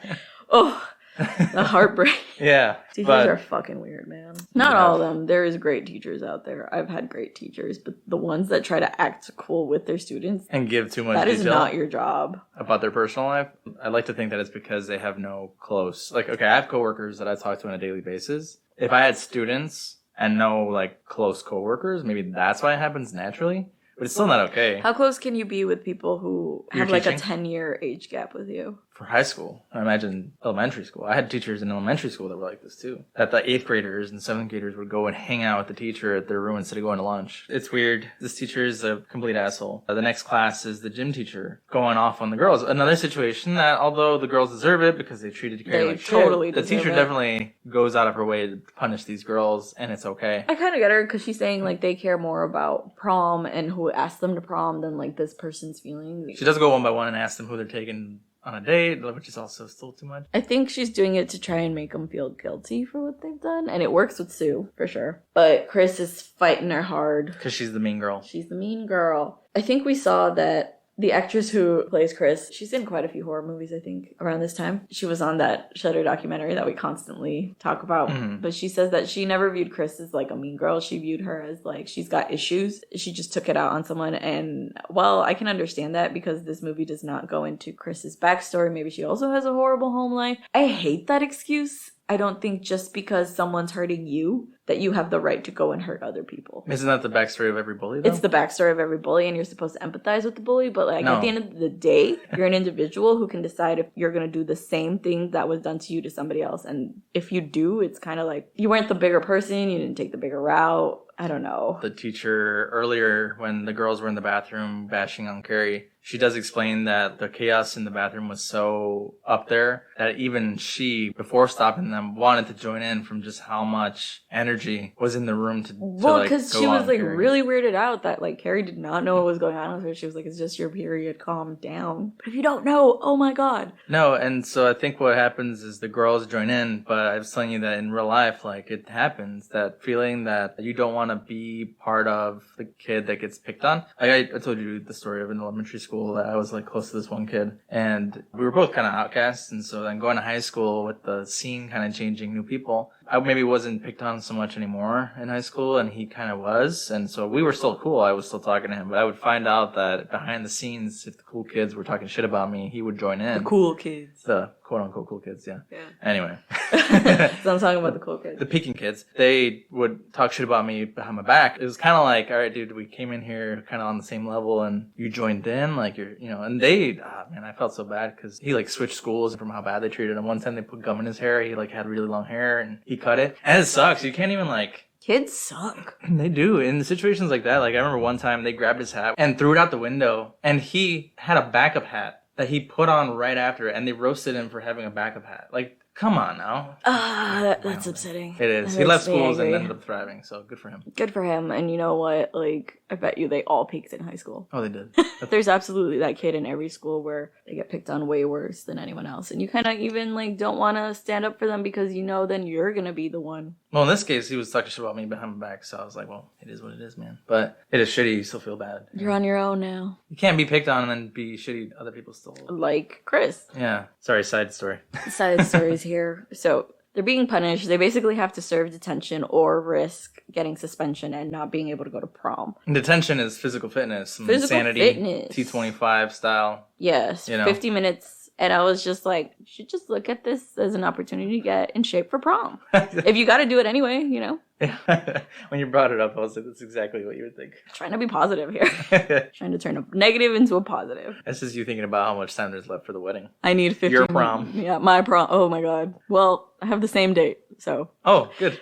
Oh, the heartbreak. Yeah. Teachers are fucking weird, man. Not all of them. There is great teachers out there. I've had great teachers, but the ones that try to act cool with their students and give too much that detail is not your job. About their personal life. I like to think that it's because they have no close, like, okay, I have coworkers that I talk to on a daily basis. If I had students and no like close coworkers, maybe that's why it happens naturally. But it's still not okay. How close can you be with people who have You're like teaching? a 10-year age gap with you? For high school, I imagine elementary school. I had teachers in elementary school that were like this too. That the 8th graders and 7th graders would go and hang out with the teacher at their room instead of going to lunch. It's weird. This teacher is a complete asshole. The next class is the gym teacher going off on the girls. Another situation that, although the girls deserve it because they treated Carrie like totally shit, the teacher definitely goes out of her way to punish these girls, and it's okay. I kind of get her because she's saying like they care more about prom and who asked them to prom than like this person's feelings. She does go one by one and ask them who they're taking on a date, which is also still too much. I think she's doing it to try and make them feel guilty for what they've done, and it works with Sue for sure. But Chris is fighting her hard because she's the mean girl. She's the mean girl. I think we saw that the actress who plays Chris, she's in quite a few horror movies, I think, around this time. She was on that Shudder documentary that we constantly talk about. But she says that she never viewed Chris as like a mean girl. She viewed her as like she's got issues. She just took it out on someone. And well, I can understand that because this movie does not go into Chris's backstory. Maybe she also has a horrible home life. I hate that excuse. I don't think just because someone's hurting you that you have the right to go and hurt other people. Isn't that the backstory of every bully, though? It's the backstory of every bully, and you're supposed to empathize with the bully, but like at the end of the day, you're an individual who can decide if you're going to do the same thing that was done to you to somebody else. And if you do, it's kind of like you weren't the bigger person, you didn't take the bigger route. I don't know. The teacher earlier, when the girls were in the bathroom bashing on Carrie, she does explain that the chaos in the bathroom was so up there that even she, before stopping them, wanted to join in from just how much energy was in the room to well, because like, she was like Carrie. really weirded out that like Carrie did not know what was going on with her. She was like, it's just your period, calm down. But if you don't know, oh my god. No, and so I think what happens is the girls join in, but I was telling you that in real life, like it happens, that feeling that you don't want to be part of the kid that gets picked on. Like I told you the story of in elementary school that I was like close to this one kid, and we were both kind of outcasts, and so then going to high school with the scene kind of changing, new people, I maybe wasn't picked on so much anymore in high school, and he kind of was, and so we were still cool. I was still talking to him, but I would find out that behind the scenes, if the cool kids were talking shit about me, he would join in. The cool kids. The quote-unquote cool kids, yeah. Anyway. So I'm talking about the cool kids. The peaking kids. They would talk shit about me behind my back. It was kind of like, all right, dude, we came in here kind of on the same level, and you joined in, like, you're, you know, and they, man, I felt so bad, because he, like, switched schools from how bad they treated him. One time they put gum in his hair. He, like, had really long hair, and he cut it. And it sucks. You can't even, like... Kids suck. They do. In situations like that, like, I remember one time they grabbed his hat and threw it out the window, and he had a backup hat that he put on right after it, and they roasted him for having a backup hat. Like, come on now. That's upsetting. It is. That He left makes me schools and angry. ended up thriving, so good for him. Good for him. And you know what? Like, I bet you they all peaked in high school. Oh, they did. There's absolutely that kid in every school where they get picked on way worse than anyone else. And you kind of even, like, don't want to stand up for them because you know then you're going to be the one. Well, in this case, he was talking shit about me behind my back, so I was like, well, it is what it is, man. But it is shitty. You still feel bad. You're on your own now. You can't be picked on and then be shitty to other people still. Like Chris. Yeah. Sorry, side story. Side stories here. So they're being punished. They basically have to serve detention or risk getting suspension and not being able to go to prom. Detention is physical fitness. Some Physical insanity, fitness. T25 style. Yes. You know. 50 minutes. And I was just like, you should just look at this as an opportunity to get in shape for prom. If you got to do it anyway, you know. Yeah. When you brought it up, I was like, that's exactly what you would think. Trying to be positive here. Trying to turn a negative into a positive. That's just you thinking about how much time there's left for the wedding. I need 50. Your prom. Yeah, my prom. Oh my god. Well, I have the same date. so. Oh, good.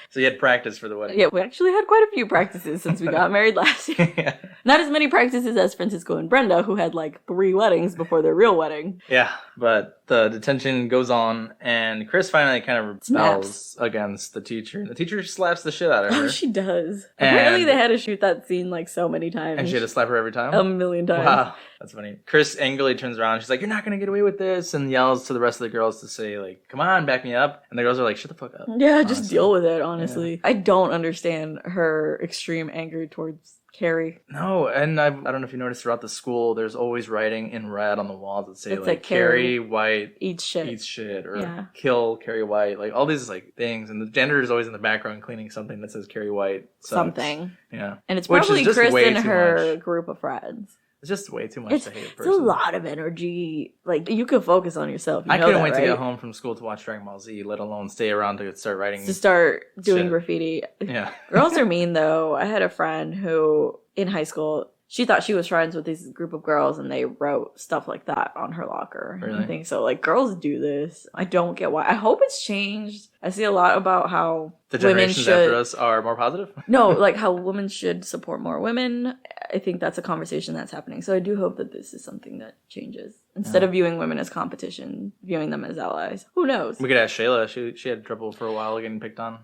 So you had practice for the wedding. Yeah, we actually had quite a few practices since we got married last year. Yeah. Not as many practices as Francisco and Brenda, who had like 3 weddings before their real wedding. Yeah, but the detention goes on, and Chris finally kind of rebels against the teacher. The teacher slaps the shit out of her. Oh, she does. And- Apparently they had to shoot that scene like so many times. And she had to slap her every time? 1,000,000 times. Wow, that's funny. Chris angrily turns around. She's like, "You're not going to get away with this," and yells to the rest of the girls to say, like, "Come on, back me up." And the girls are like, "Shut the fuck up." Yeah, just deal with it, honestly. Yeah. I don't understand her extreme anger towards Carrie. No, and I don't know if you noticed throughout the school, there's always writing in red on the walls that say, like Carrie White eats shit, or kill Carrie White. Like, all these, like, things. And the janitor is always in the background cleaning something that says Carrie White. Something. Yeah. And it's probably Chris and her group of friends. It's just way too much to hate a person. It's a lot of energy. Like, you can focus on yourself. I couldn't wait to get home from school to watch Dragon Ball Z, let alone stay around to start writing. To start doing graffiti. Yeah. Girls are mean, though. I had a friend who, in high school, she thought she was friends with this group of girls, and they wrote stuff like that on her locker. Really? I think so. Like, girls do this. I don't get why. I hope it's changed. I see a lot about how the generations after us are more positive. No, like how women should support more women. I think that's a conversation that's happening. So I do hope that this is something that changes. Instead of viewing women as competition, viewing them as allies. Who knows? We could ask Shayla. She had trouble for a while getting picked on.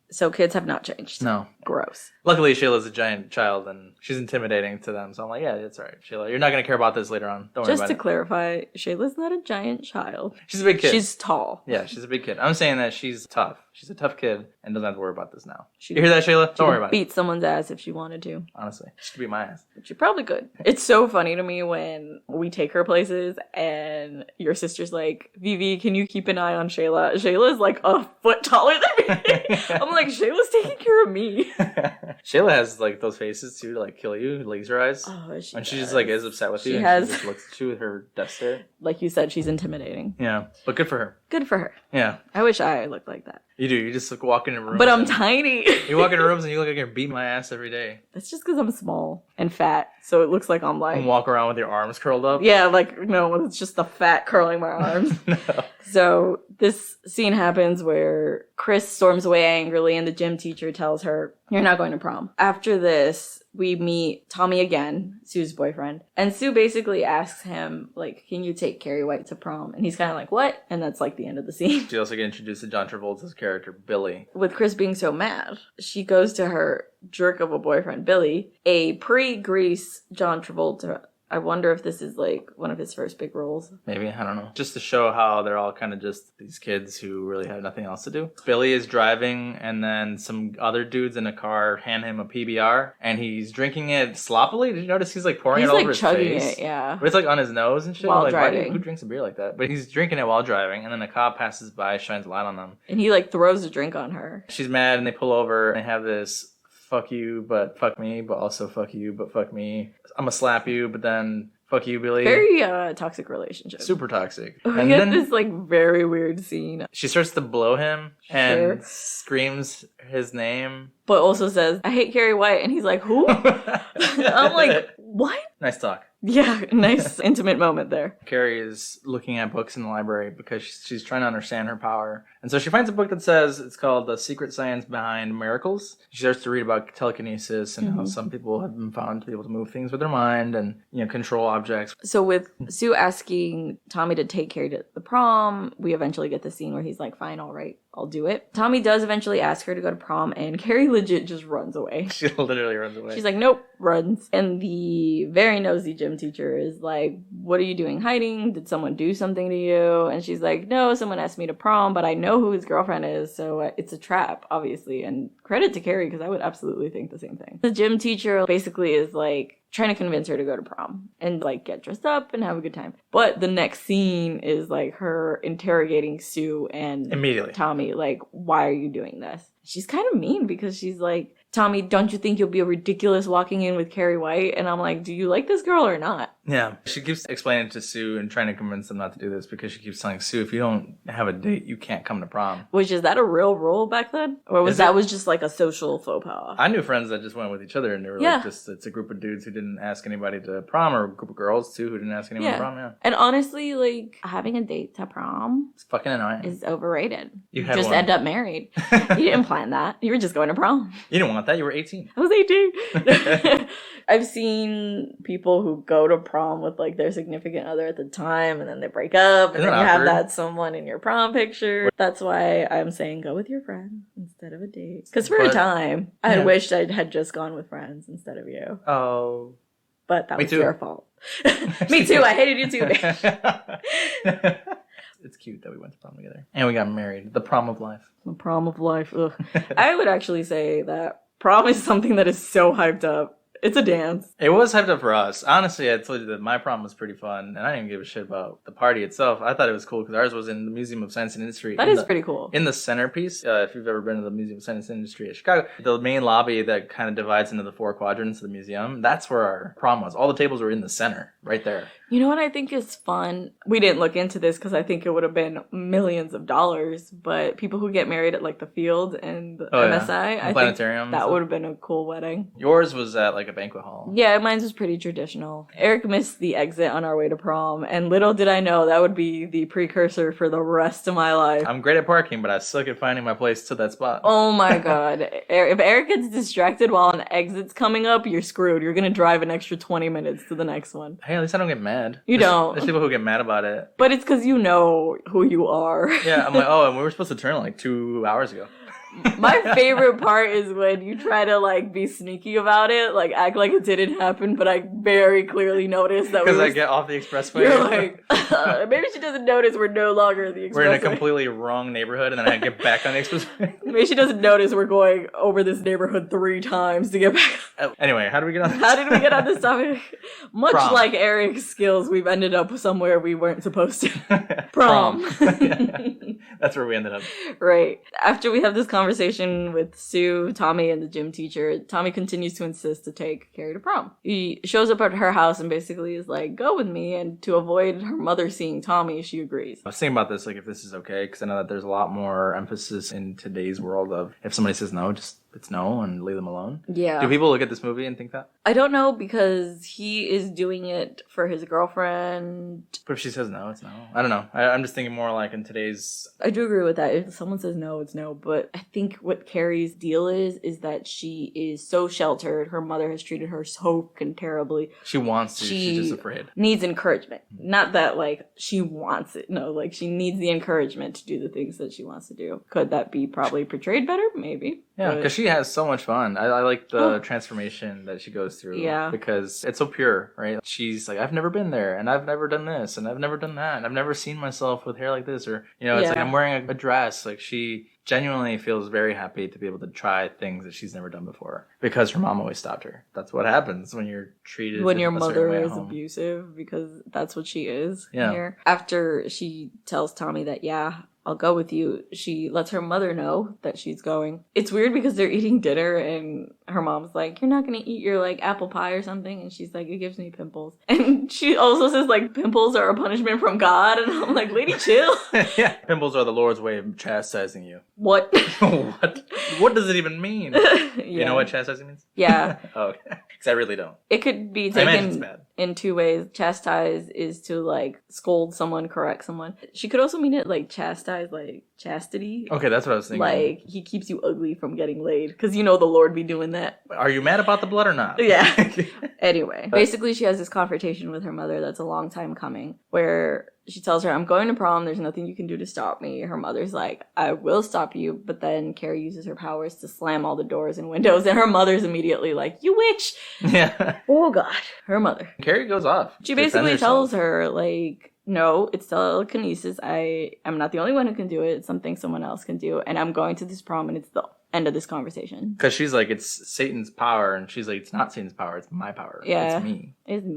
So kids have not changed. No. Gross. Luckily, Shayla's a giant child, and she's intimidating to them. So I'm like, yeah, that's all right, Shayla. You're not going to care about this later on. Don't worry about it. Just to clarify, Shayla's not a giant child. She's a big kid. She's tall. Yeah, she's a big kid. I'm saying that she's tough. She's a tough kid and doesn't have to worry about this now. You hear that, Shayla? Don't worry about it. Beat someone's ass if she wanted to. Honestly, she could beat my ass. She probably could. It's so funny to me when we take her places and your sister's like, Vivi, can you keep an eye on Shayla? Shayla's like a foot taller than me. I'm like, Shayla's taking care of me. Shayla has like those faces too to like kill you, laser eyes. Oh, and she just like is upset with you. She just looks at you with her death stare. Like you said, she's intimidating. Yeah, but good for her. Good for her. Yeah. I wish I looked like that. You do. You just like, walk into rooms. But I'm tiny. You walk into rooms and you look like you're beating my ass every day. That's just because I'm small and fat. So it looks like I'm like... And walk around with your arms curled up? Yeah, like, no, it's just the fat curling my arms. No. So this scene happens where Chris storms away angrily and the gym teacher tells her, "You're not going to prom." After this, we meet Tommy again, Sue's boyfriend. And Sue basically asks him, like, "Can you take Carrie White to prom?" And he's kind of like, "What?" And that's like the end of the scene. She also gets introduced to John Travolta's character, Billy. With Chris being so mad, she goes to her jerk of a boyfriend, Billy, a pre-Grease John Travolta. I wonder if this is like one of his first big roles. Maybe, I don't know. Just to show how they're all kind of just these kids who really have nothing else to do. Billy is driving, and then some other dudes in a car hand him a PBR, and he's drinking it sloppily. Did you notice he's like pouring it all over his face? He's like chugging it, yeah. But it's like on his nose and shit. While like, driving. Who drinks a beer like that? But he's drinking it while driving, and then a cop passes by, shines a light on them. And he like throws a drink on her. She's mad, and they pull over, and they have this fuck you, but fuck me, but also fuck you, but fuck me. I'm gonna slap you, but then... Fuck you, Billy. Very toxic relationship. Super toxic. We get this like very weird scene. She starts to blow him and screams his name. But also says, "I hate Carrie White." And he's like, "Who?" I'm like, what? Nice talk. Yeah, nice intimate moment there. Carrie is looking at books in the library because she's trying to understand her power. And so she finds a book that says, it's called The Secret Science Behind Miracles. She starts to read about telekinesis and how some people have been found to be able to move things with their mind and, control objects. So with Sue asking Tommy to take Carrie to the prom, we eventually get the scene where he's like, "Fine, all right, I'll do it." Tommy does eventually ask her to go to prom, and Carrie legit just runs away. She literally runs away. She's like, "Nope," runs. And the very nosy gym teacher is like, "What are you doing hiding? Did someone do something to you?" And she's like, "No, someone asked me to prom, but I know who his girlfriend is, so it's a trap, obviously." And credit to Carrie, because I would absolutely think the same thing. The gym teacher basically is like trying to convince her to go to prom and like get dressed up and have a good time. But the next scene is like her interrogating Sue and immediately Tommy, like, "Why are you doing this?" She's kind of mean because she's like, Tommy, don't you think you'll be ridiculous walking in with Carrie White? And I'm like, do you like this girl or not? Yeah. She keeps explaining to Sue and trying to convince them not to do this because she keeps telling Sue, if you don't have a date, you can't come to prom. Which, is that a real rule back then? Or was that was just like a social faux pas? I knew friends that just went with each other and they were like, it's a group of dudes who didn't ask anybody to prom, or a group of girls too who didn't ask anyone to prom, And honestly, like, having a date to prom it's fucking annoying. Is overrated. You had just one. End up married. You didn't plan that. You were just going to prom. You didn't want that. You were 18. I was 18. I've seen people who go to prom with like their significant other at the time, and then they break up, and then you have that someone in your prom picture. That's why I'm saying go with your friends instead of a date. Because for a time, I had wished I had just gone with friends instead of you. Oh. But that was your fault. Me too. I hated you too. It's cute that we went to prom together. And we got married. The prom of life. The prom of life. Ugh. I would actually say that prom is something that is so hyped up. It's a dance. It was hyped up for us. Honestly, I told you that my prom was pretty fun, and I didn't even give a shit about the party itself. I thought it was cool because ours was in the Museum of Science and Industry. That is pretty cool. In the centerpiece, if you've ever been to the Museum of Science and Industry at Chicago, the main lobby that kind of divides into the 4 quadrants of the museum, that's where our prom was. All the tables were in the center, right there. You know what I think is fun? We didn't look into this because I think it would have been millions of dollars, but people who get married at like the Field and the MSI, I planetarium, think that would have been a cool wedding. Yours was at like a banquet hall. Yeah, mine was pretty traditional. Eric missed the exit on our way to prom, and little did I know that would be the precursor for the rest of my life. I'm great at parking, but I suck at finding my place to that spot. Oh my god. If Eric gets distracted while an exit's coming up, you're screwed. You're gonna drive an extra 20 minutes to the next one. Hey, at least I don't get mad. You don't. There's people who get mad about it. But it's because you know who you are. Yeah, I'm like, oh, and we were supposed to turn like 2 hours ago. My favorite part is when you try to like be sneaky about it, like act like it didn't happen, but I very clearly noticed that because I get off the expressway. You're like, maybe she doesn't notice we're no longer in the expressway. We're in a completely wrong neighborhood, and then I get back on the expressway. Maybe she doesn't notice we're going over this neighborhood 3 times to get back. Anyway, how did we get on this? How did we get on this topic? Much prom. Like Eric's skills, we've ended up somewhere we weren't supposed to. Prom. That's where we ended up. Right. After we have this conversation with Sue, Tommy, and the gym teacher, Tommy continues to insist to take Carrie to prom. He shows up at her house and basically is like, go with me, and to avoid her mother seeing Tommy, she agrees. I was thinking about this, like, if this is okay, because I know that there's a lot more emphasis in today's world of if somebody says no, just it's no and leave them alone. Yeah. Do people look at this movie and think that? I don't know, because he is doing it for his girlfriend. But if she says no, it's no. I don't know. I'm just thinking more like in today's... I do agree with that. If someone says no, it's no. But I think what Carrie's deal is that she is so sheltered. Her mother has treated her so fucking terribly. She wants to. She's just afraid. Needs encouragement. Not that, like, she wants it. No, like, she needs the encouragement to do the things that she wants to do. Could that be probably portrayed better? Maybe. Yeah, because she has so much fun. I like the transformation that she goes through. Yeah. Because it's so pure, right? She's like, I've never been there, and I've never done this, and I've never done that, and I've never seen myself with hair like this, or, you know, it's like I'm wearing a dress. Like, she genuinely feels very happy to be able to try things that she's never done before because her mom always stopped her. That's what happens when you're treated when your mother is abusive, because that's what she is here. After she tells Tommy that, I'll go with you, she lets her mother know that she's going. It's weird because they're eating dinner and her mom's like, you're not gonna eat your like apple pie or something, and she's like, it gives me pimples. And she also says like pimples are a punishment from God, and I'm like, lady, chill. Yeah, pimples are the Lord's way of chastising you. What? What does it even mean? You know what chastising means? Yeah. Okay. Because I really don't. It could be taken in 2 ways. Chastise is to like scold someone, correct someone. She could also mean it like chastise, like chastity. Okay, that's what I was thinking. Like he keeps you ugly from getting laid, because you know the Lord be doing that. Are you mad about the blood or not? Yeah. Anyway, basically she has this confrontation with her mother that's a long time coming, where she tells her, I'm going to prom, there's nothing you can do to stop me. Her mother's like, I will stop you. But then Carrie uses her powers to slam all the doors and windows, and her mother's immediately like, you witch. Yeah. Oh God, her mother. Carrie goes off. She basically tells her, like, no, it's telekinesis. I am not the only one who can do it. It's something someone else can do. And I'm going to this prom, and it's the end of this conversation. Because she's like, it's Satan's power, and she's like, it's not Satan's power, it's my power. Yeah. It's me. It's me,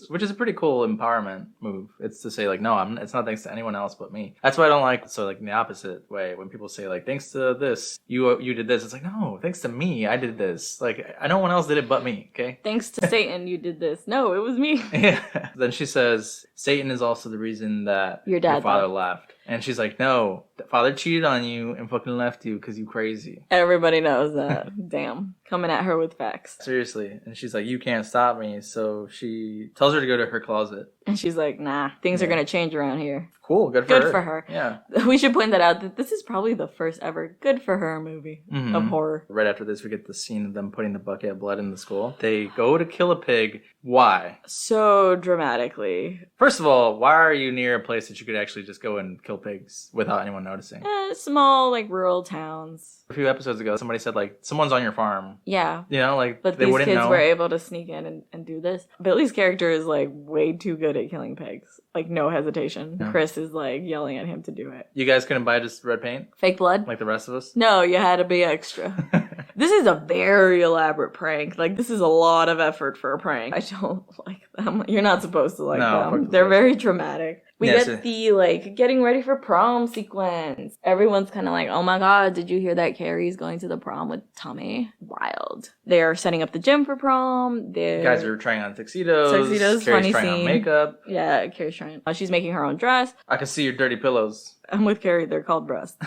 which is a pretty cool empowerment move. It's to say like, no, it's not thanks to anyone else but me. That's why I don't like, so like in the opposite way, when people say like, thanks to this, you did this. It's like, no, thanks to me, I did this. Like, no one else did it but me. Okay. Thanks to Satan, you did this. No, it was me. Yeah. Then she says, Satan is also the reason that Your dad father left. And she's like, no, father cheated on you and fucking left you because you crazy. Everybody knows that. Damn. Coming at her with facts. Seriously. And she's like, you can't stop me. So she tells her to go to her closet. And she's like, nah, things are going to change around here. Cool. Good for her. Good for her. Yeah. We should point that out, that this is probably the first ever good for her movie of horror. Right after this, we get the scene of them putting the bucket of blood in the school. They go to kill a pig. Why? So dramatically. First of all, why are you near a place that you could actually just go and kill pigs without anyone noticing? Small, like, rural towns. A few episodes ago, somebody said, like, someone's on your farm. Yeah. You know, like, but they these wouldn't kids know. were able to sneak in and do this. Billy's character is, like, way too good at killing pigs. Like, no hesitation. Yeah. Chris is, like, yelling at him to do it. You guys couldn't buy just red paint? Fake blood? Like the rest of us? No, you had to be extra. This is a very elaborate prank. Like, this is a lot of effort for a prank. I don't like them. You're not supposed to like them. They're very dramatic. We get the, like, getting ready for prom sequence. Everyone's kind of like, oh my god, did you hear that Carrie's going to the prom with Tommy? Wild. They're setting up the gym for prom. You guys are trying on tuxedos. Carrie's funny trying on makeup. Yeah, Carrie's trying. She's making her own dress. I can see your dirty pillows. I'm with Carrie. They're called breasts.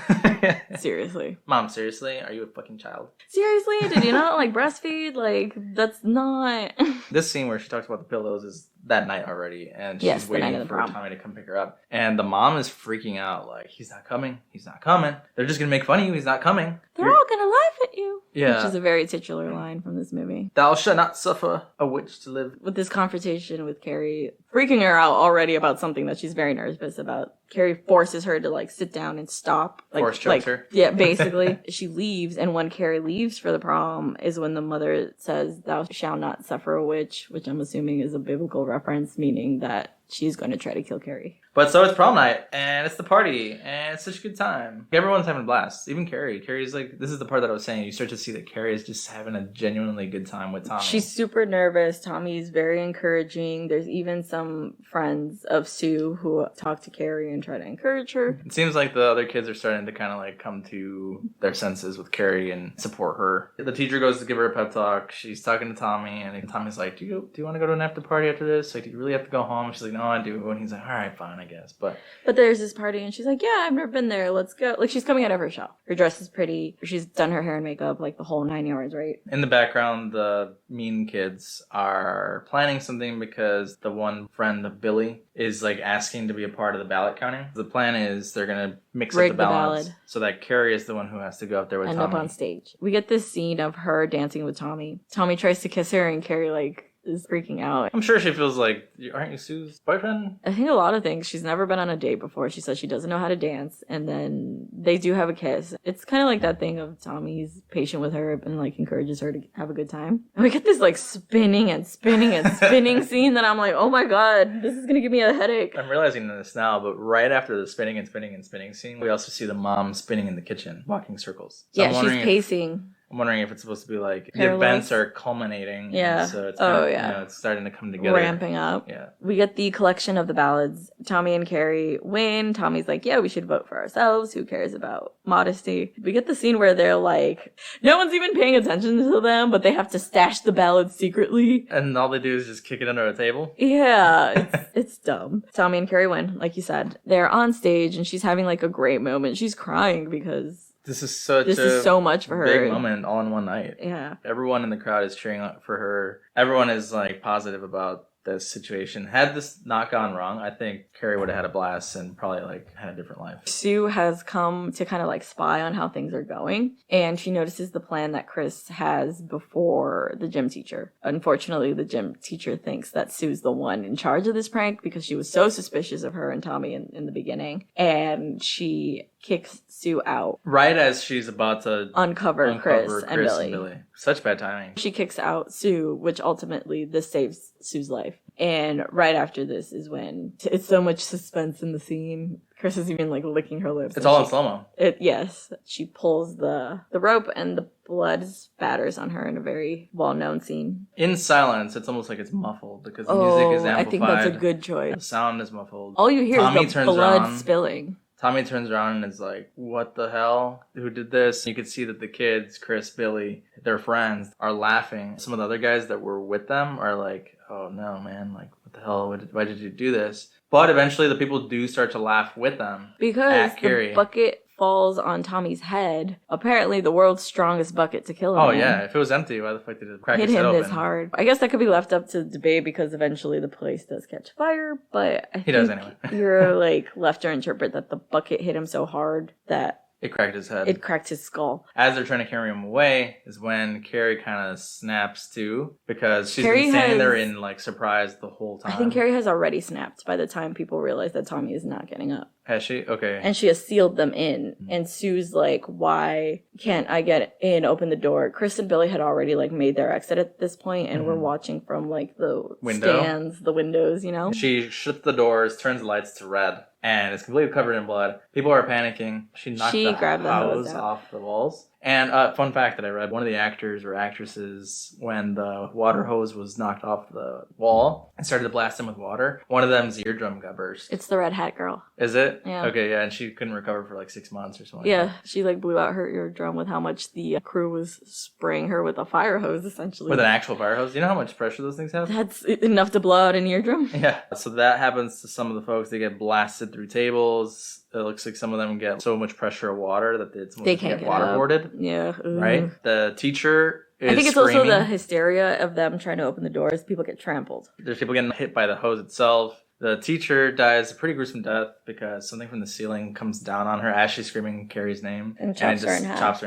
Seriously. Mom, seriously? Are you a fucking child? Seriously? Did you not, like, breastfeed? Like, that's not... This scene where she talks about the pillows is that night already, and she's waiting for Tommy to come pick her up. And the mom is freaking out, like, he's not coming. He's not coming. They're just gonna make fun of you. He's not coming. They're all gonna laugh at you. Yeah. Which is a very titular line from this movie. Thou shalt not suffer a witch to live. With this confrontation with Carrie, freaking her out already about something that she's very nervous about. Carrie forces her to, like, sit down and stop. Like, Force chokes her. Yeah, basically. She leaves, and when Carrie leaves for the prom is when the mother says, thou shalt not suffer a witch, which I'm assuming is a biblical reference, meaning that she's going to try to kill Carrie. But so it's prom night, and it's the party, and it's such a good time. Everyone's having a blast. Even Carrie. Carrie's like, this is the part that I was saying. You start to see that Carrie is just having a genuinely good time with Tommy. She's super nervous. Tommy's very encouraging. There's even some friends of Sue who talk to Carrie and try to encourage her. It seems like the other kids are starting to kind of like come to their senses with Carrie and support her. The teacher goes to give her a pep talk. She's talking to Tommy, and Tommy's like, do you want to go to an after party after this? Like, do you really have to go home? She's like, no, I do. And he's like, all right, fine, I guess. But there's this party, and she's like, yeah, I've never been there. Let's go. Like, she's coming out of her shell. Her dress is pretty. She's done her hair and makeup, like the whole 9 yards, right? In the background, the mean kids are planning something because the one friend of Billy is like asking to be a part of the ballot counting. The plan is they're gonna mix up the ballots so that Carrie is the one who has to go up there with Tommy. End up on stage. We get this scene of her dancing with Tommy. Tommy tries to kiss her, and Carrie, like, is freaking out. I'm sure she feels like, aren't you Sue's boyfriend? I think a lot of things. She's never been on a date before. She says she doesn't know how to dance, and then they do have a kiss. It's kind of like that thing of Tommy's patient with her and, like, encourages her to have a good time. And we get this, like, spinning and spinning and spinning scene that I'm like, oh my god, this is gonna give me a headache. I'm realizing this now, but right after the spinning and spinning and spinning scene, we also see the mom spinning in the kitchen, walking circles. So yeah, she's pacing. I'm wondering if it's supposed to be like the events are culminating. Yeah. So it's it's starting to come together. Ramping up. Yeah. We get the collection of the ballads. Tommy and Carrie win. Tommy's like, yeah, we should vote for ourselves. Who cares about modesty? We get the scene where they're like, no one's even paying attention to them, but they have to stash the ballads secretly. And all they do is just kick it under a table? Yeah. It's dumb. Tommy and Carrie win, like you said. They're on stage, and she's having, like, a great moment. She's crying because this is so much for her. Big moment all in one night. Yeah. Everyone in the crowd is cheering for her. Everyone is like positive about this situation. Had this not gone wrong, I think Carrie would have had a blast and probably like had a different life. Sue has come to kind of like spy on how things are going, and she notices the plan that Chris has before the gym teacher. Unfortunately, the gym teacher thinks that Sue's the one in charge of this prank because she was so suspicious of her and Tommy in the beginning, and she kicks Sue out. Right as she's about to uncover Chris and Billy. Such bad timing. She kicks out Sue, which ultimately this saves Sue's life. And right after this is when it's so much suspense in the scene. Chris is even like licking her lips. It's all in slow-mo. Yes. She pulls the rope and the blood spatters on her in a very well-known scene. In silence, it's almost like it's muffled because the music is amplified. I think that's a good choice. The sound is muffled. All you hear is the blood spilling. Tommy turns around and is like, what the hell? Who did this? You could see that the kids, Chris, Billy, their friends, are laughing. Some of the other guys that were with them are like, oh no, man, like, what the hell? Why did you do this? But eventually the people do start to laugh with them. Because the bucket falls on Tommy's head. Apparently the world's strongest bucket to kill him. Oh, yeah. If it was empty, why the fuck did it crack his head open? Hit him this hard. I guess that could be left up to debate because eventually the place does catch fire, but I think does anyway. You're like left to interpret that the bucket hit him so hard that it cracked his head. It cracked his skull. As they're trying to carry him away is when Carrie kind of snaps too, because she's been standing there in like surprise the whole time. I think Carrie has already snapped by the time people realize that Tommy is not getting up. Has she? Okay. And she has sealed them in. And Sue's like, why can't I get in, open the door? Chris and Billy had already like made their exit at this point, and we're watching from like the stands, the windows, you know? She shuts the doors, turns the lights to red, and it's completely covered in blood. People are panicking. She grabbed the hose off the walls. And fun fact that I read, one of the actors or actresses, when the water hose was knocked off the wall and started to blast him with water, one of them's eardrum got burst. It's the red hat girl. Is it? Yeah. Okay, yeah, and she couldn't recover for like 6 months or something. Yeah, she like blew out her eardrum with how much the crew was spraying her with a fire hose, essentially. With an actual fire hose? You know how much pressure those things have? That's enough to blow out an eardrum? Yeah. So that happens to some of the folks. They get blasted through tables. It looks like some of them get so much pressure of water that they can't get waterboarded. Yeah. Ugh. Right? The teacher is I think it's screaming. also the hysteria of them trying to open the doors. People get trampled. There's people getting hit by the hose itself. The teacher dies a pretty gruesome death because something from the ceiling comes down on her as she's screaming Carrie's name. And chops her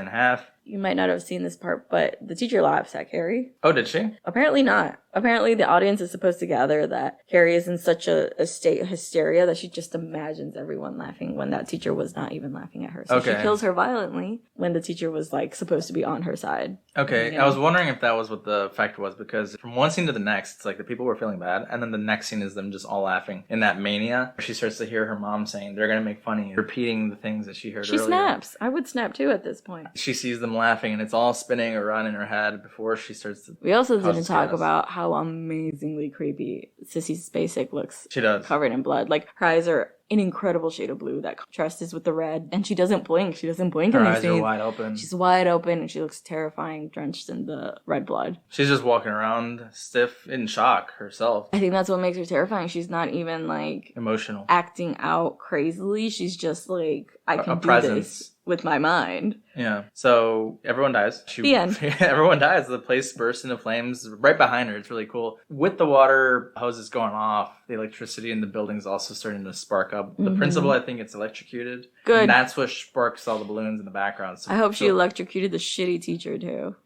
in half. You might not have seen this part, but the teacher laughs at Carrie. Oh, did she? Apparently not. Apparently the audience is supposed to gather that Carrie is in such a state of hysteria that she just imagines everyone laughing when that teacher was not even laughing at her. So she kills her violently when the teacher was like supposed to be on her side. Okay, I was wondering if that was what the effect was, because from one scene to the next, it's like the people were feeling bad, and then the next scene is them just all laughing in that mania. She starts to hear her mom saying they're going to make fun of you, repeating the things that she heard earlier. She snaps. I would snap too at this point. She sees them laughing, and it's all spinning around in her head before she starts to... We also didn't talk about how amazingly creepy Sissy Spacek looks. She does. Covered in blood. Like, her eyes are an incredible shade of blue that contrasts with the red. And she doesn't blink. She doesn't blink in these scenes. Her eyes are wide open. She's wide open, and she looks terrifying, drenched in the red blood. She's just walking around stiff, in shock herself. I think that's what makes her terrifying. She's not even, like... emotional. Acting out crazily. She's just, like, I can do this with my mind. Yeah. So everyone dies. The end. Everyone dies. The place bursts into flames right behind her. It's really cool. With the water hoses going off, the electricity in the building's also starting to spark up. The principal, I think, gets electrocuted. Good. And that's what sparks all the balloons in the background. So, I hope she electrocuted the shitty teacher, too.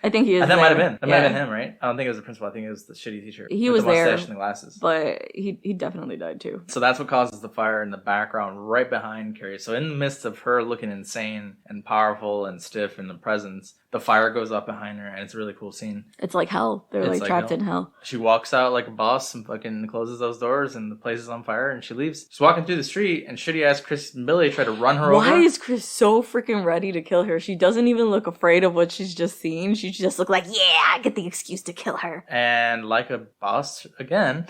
I think he is that might have been. That might have been him, right? I don't think it was the principal. I think it was the shitty teacher. He was there. The mustache and the glasses. But he definitely died, too. So that's what causes the fire in the background right behind Carrie. So in the midst of her looking insane and powerful and stiff in the presence, the fire goes up behind her, and it's a really cool scene. It's like hell. They're like trapped in hell. She walks out like a boss and fucking closes those doors, and the place is on fire, and she leaves. She's walking through the street, and shitty ass Chris and Billy try to run her over. Why is Chris so freaking ready to kill her? She doesn't even look afraid of what she's just seen. She just look like, yeah, I get the excuse to kill her. And like a boss again.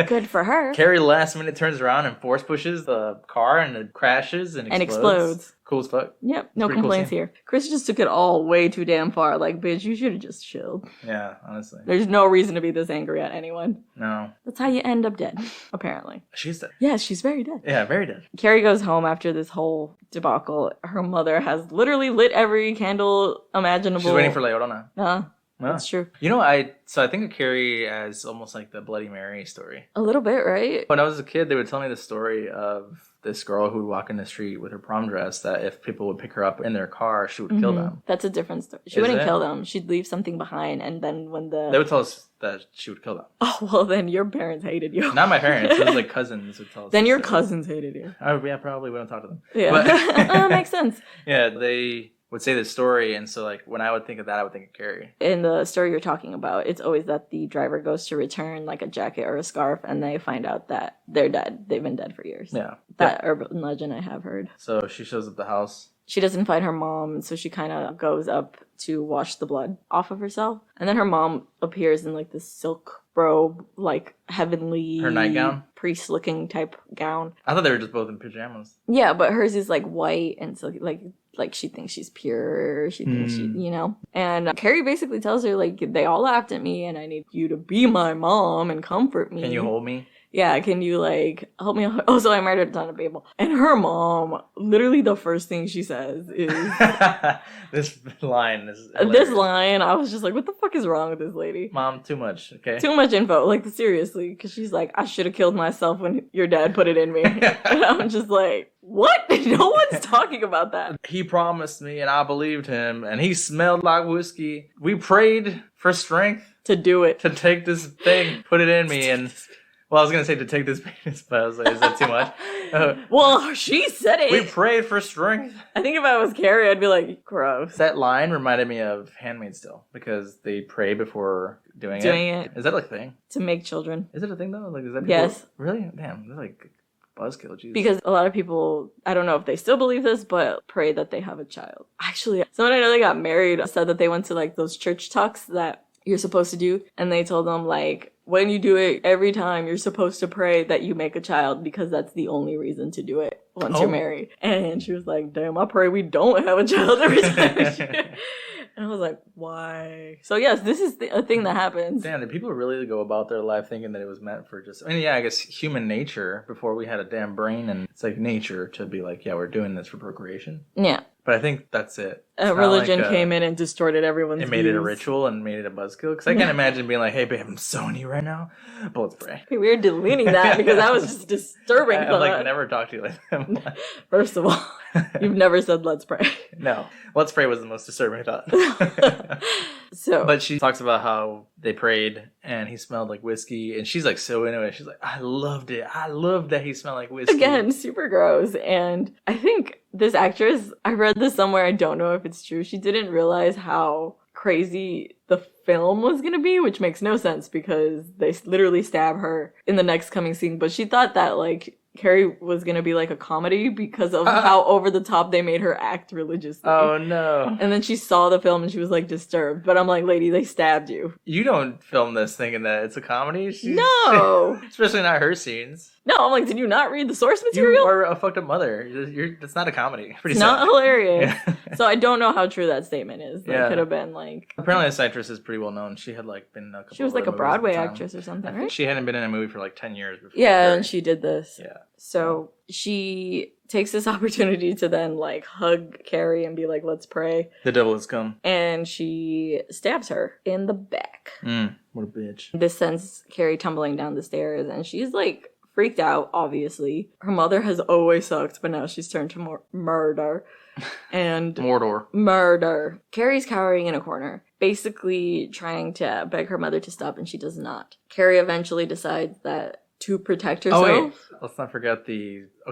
Good for her. Carrie last minute turns around and force pushes the car, and it crashes and explodes. Cool as fuck. Yep, no complaints here. Chris just took it all way too damn far. Like, bitch, you should have just chilled. Yeah, honestly. There's no reason to be this angry at anyone. No. That's how you end up dead, apparently. She's dead. Yes, she's very dead. Yeah, very dead. Carrie goes home after this whole debacle. Her mother has literally lit every candle imaginable. She's waiting for Leona. That's true. You know, I think of Carrie as almost like the Bloody Mary story. A little bit, right? When I was a kid, they would tell me the story of this girl who would walk in the street with her prom dress, that if people would pick her up in their car, she would kill them. That's a different story. She wouldn't kill them. She'd leave something behind, and then when they would tell us that she would kill them. Oh, well, then your parents hated you. Not my parents. It was like cousins would tell us. Then your cousins hated you. Yeah, probably. We don't talk to them. Yeah. Makes sense. Yeah, they would say the story, and so like when I would think of that, I would think of Carrie. In the story you're talking about, it's always that the driver goes to return like a jacket or a scarf, and they find out that they're dead. They've been dead for years. Yeah. That urban legend I have heard. So she shows up at the house. She doesn't find her mom, so she kind of goes up to wash the blood off of herself. And then her mom appears in like this silk robe, like heavenly... Her nightgown? Priest-looking type gown. I thought they were just both in pajamas. Yeah, but hers is like white and so like she thinks she's pure. She thinks she, you know. And Carrie basically tells her like, they all laughed at me and I need you to be my mom and comfort me. Can you hold me? Yeah, can you, like, help me? Oh, so I murdered a ton of people. And her mom, literally the first thing she says is... This line is hilarious. This line, I was just like, what the fuck is wrong with this lady? Mom, too much, okay? Too much info, like, seriously. Because she's like, I should have killed myself when your dad put it in me. And I'm just like, what? No one's talking about that. He promised me, and I believed him, and he smelled like whiskey. We prayed for strength. To do it. To take this thing, put it in me, and... Well, I was going to say to take this penis, but I was like, is that too much? Well, she said it. We prayed for strength. I think if I was Carrie, I'd be like, gross. That line reminded me of Handmaid's Tale, because they pray before doing it. Is that like a thing? To make children. Is it a thing, though? Like, is that people... Yes. Really? Damn, they're like buzzkill, Jesus. Because a lot of people, I don't know if they still believe this, but pray that they have a child. Actually, someone I know that got married said that they went to like those church talks that you're supposed to do, and they told them like, when you do it, every time you're supposed to pray that you make a child because that's the only reason to do it once you're married. And she was like, damn, I pray we don't have a child every time. And I was like, why? So yes, this is a thing that happens. Damn, did people really go about their life thinking that it was meant for just... I mean, yeah, I guess human nature before we had a damn brain, and it's like nature to be like, yeah, we're doing this for procreation. Yeah. But I think that's it. Religion came in and distorted everyone's views. It made it a ritual and made it a buzzkill. Because I can't imagine being like, hey, babe, I'm sewing you right now. But let's pray. We were deleting that because that was just disturbing. I've like never talked to you like that. First of all, you've never said let's pray. No. Let's pray was the most disturbing thought. But she talks about how they prayed and he smelled like whiskey. And she's like so into it. She's like, I loved it. I loved that he smelled like whiskey. Again, super gross. And I think this actress, I read this somewhere, I don't know if it's true, she didn't realize how crazy the film was gonna be, which makes no sense because they literally stab her in the next coming scene. But she thought that like Carrie was gonna be like a comedy because of how over the top they made her act religiously. Oh no. And then she saw the film and she was like disturbed. But I'm like, lady, they stabbed you. You don't film this thinking that it's a comedy? No. Especially not her scenes. No, I'm like, did you not read the source material? You are a fucked up mother. That's not a comedy. It's not hilarious. Yeah. So I don't know how true that statement is. That could have been like... Apparently this actress is pretty well known. She had like been in a couple. She was like a Broadway actress or something, right? She hadn't been in a movie for like 10 years before. Yeah, and she did this. Yeah. So she takes this opportunity to then like hug Carrie and be like, let's pray. The devil has come. And she stabs her in the back. What a bitch. This sends Carrie tumbling down the stairs and she's like freaked out, obviously. Her mother has always sucked, but now she's turned to murder. And murder. Carrie's cowering in a corner, basically trying to beg her mother to stop, and she does not. Carrie eventually decides that to protect herself... Oh, wait. Let's not forget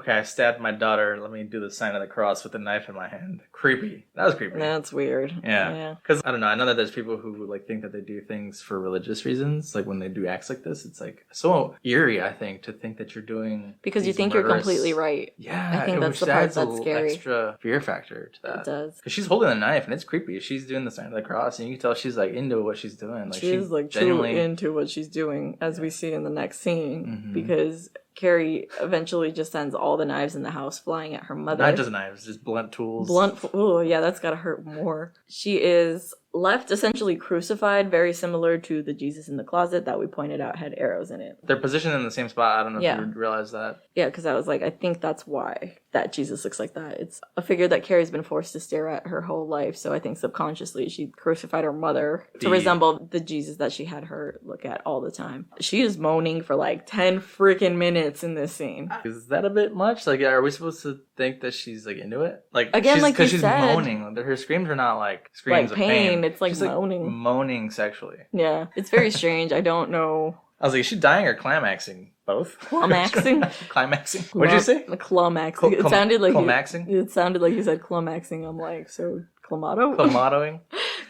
I stabbed my daughter. Let me do the sign of the cross with a knife in my hand. Creepy. That was creepy. That's weird. Yeah. Because, I don't know, I know that there's people who like think that they do things for religious reasons. Like when they do acts like this, it's like so eerie, I think, to think that you're doing... Because you think you're completely right. Yeah. I think that's the part that's scary. Extra fear factor to that. It does. Because she's holding a knife and it's creepy. She's doing the sign of the cross and you can tell she's like into what she's doing. Like she's like genuinely into what she's doing, as we see in the next scene. Because Carrie eventually just sends all the knives in the house flying at her mother. Not just knives, just blunt tools. Oh, yeah, that's gotta hurt more. She is left essentially crucified, very similar to the Jesus in the closet that we pointed out had arrows in it. They're positioned in the same spot. I don't know if you realize that. Yeah, because I was like, I think that's why that Jesus looks like that. It's a figure that Carrie's been forced to stare at her whole life, so I think subconsciously she crucified her mother to resemble the Jesus that she had her look at all the time. She is moaning for like 10 freaking minutes in this scene. Is that a bit much? Like, are we supposed to think that she's like into it? Like, again, like you she's said, moaning. Her screams are not like screams like of pain. It's like she's moaning. Like moaning sexually. Yeah, it's very strange. I don't know. I was like, is she dying or climaxing? Both? Climaxing? Climaxing? What'd you say? Climaxing. It sounded like climaxing? It sounded like you said climaxing. I'm like, so Clamato? Clamatoing?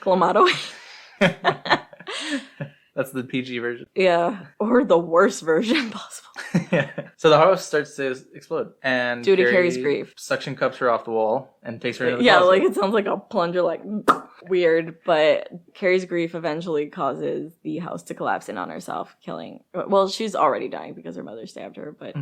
Clamato. That's the PG version. Yeah. Or the worst version possible. Yeah. So the house starts to explode. And Due to Carrie's grief. Suction cups her off the wall and takes her into the Yeah, closet. like it sounds like a plunger, like weird. But Carrie's grief eventually causes the house to collapse in on herself, killing. Well, she's already dying because her mother stabbed her, but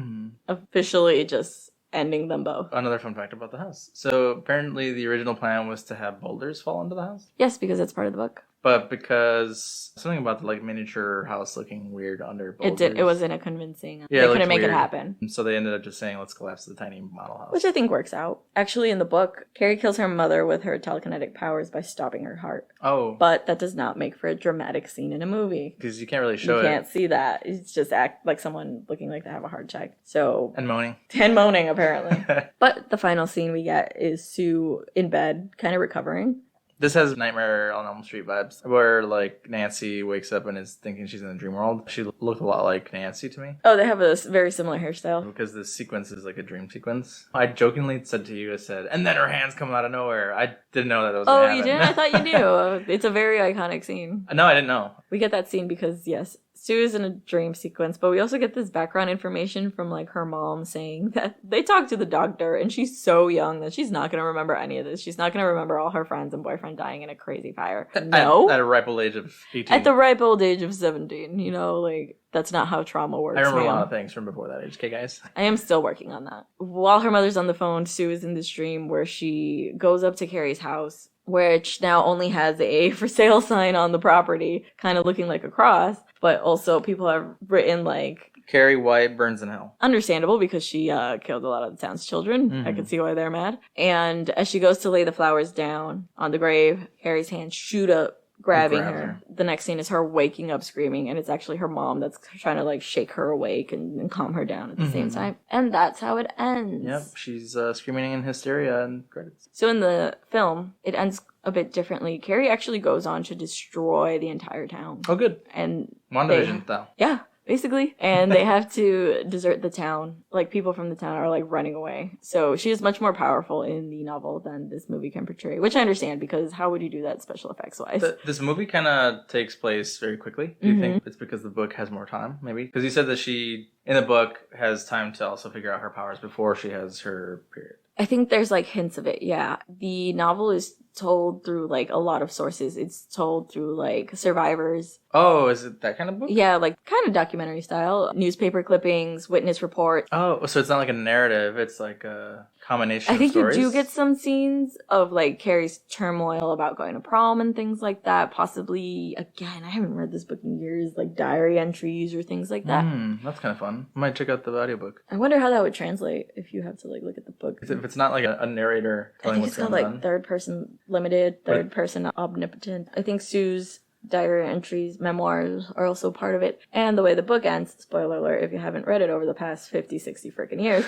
officially just ending them both. Another fun fact about the house. So apparently the original plan was to have boulders fall into the house. Yes, because it's part of the book. But because something about the like miniature house looking weird under boulders. It wasn't a convincing. Yeah, they couldn't make it happen. So they ended up just saying, let's collapse the tiny model house. Which I think works out. Actually, in the book, Carrie kills her mother with her telekinetic powers by stopping her heart. Oh. But that does not make for a dramatic scene in a movie. Because you can't really show it. You can't see that. It's just act like someone looking like they have a heart check. So. And moaning. And moaning, apparently. But the final scene we get is Sue in bed, kind of recovering. This has Nightmare on Elm Street vibes, where like Nancy wakes up and is thinking she's in the dream world. She looked a lot like Nancy to me. Oh, they have a very similar hairstyle. Because this sequence is like a dream sequence. I jokingly said to you, I said, and then her hands come out of nowhere. I didn't know that was going to happen. Oh, you didn't? I thought you knew. It's a very iconic scene. No, I didn't know. We get that scene because, yes, Sue is in a dream sequence, but we also get this background information from, like, her mom saying that they talked to the doctor, and she's so young that she's not going to remember any of this. She's not going to remember all her friends and boyfriend dying in a crazy fire. No. At a ripe old age of 18. At the ripe old age of 17, you know, like, that's not how trauma works. I remember a lot of things from before that age. Okay, guys? I am still working on that. While her mother's on the phone, Sue is in this dream where she goes up to Carrie's house, which now only has a for sale sign on the property, kind of looking like a cross, but also people have written like Carrie White burns in hell. Understandable, because she killed a lot of the town's children. Mm-hmm. I can see why they're mad. And as she goes to lay the flowers down on the grave, Carrie's hands shoot up, grabbing her. The next scene is her waking up screaming, and it's actually her mom that's trying to like shake her awake and calm her down at the same time. And that's how it ends. Yep, she's screaming in hysteria and credits. So in the film, it ends a bit differently. Carrie actually goes on to destroy the entire town. Oh, good. And WandaVision, though. Yeah. Basically. And they have to desert the town. Like, people from the town are, like, running away. So she is much more powerful in the novel than this movie can portray. Which I understand, because how would you do that special effects-wise? This movie kind of takes place very quickly. Do you think it's because the book has more time, maybe? Because you said that she, in the book, has time to also figure out her powers before she has her period. I think there's, like, hints of it, yeah. The novel is told through, like, a lot of sources. It's told through, like, survivors. Oh, is it that kind of book? Yeah, like, kind of documentary style. Newspaper clippings, witness reports. Oh, so it's not like a narrative. It's like a combination I think of stories? you do get some scenes of, like, Carrie's turmoil about going to prom and things like that. Possibly, again, I haven't read this book in years, like, diary entries or things like that. That's kind of fun. I might check out the audiobook. I wonder how that would translate if you have to, like, look at the book. If it's not like a narrator telling what's going on. I think it's called, like, third person limited, third person omnipotent. I think Sue's diary entries, memoirs are also part of it. And the way the book ends, spoiler alert if you haven't read it over the past 50, 60 freaking years,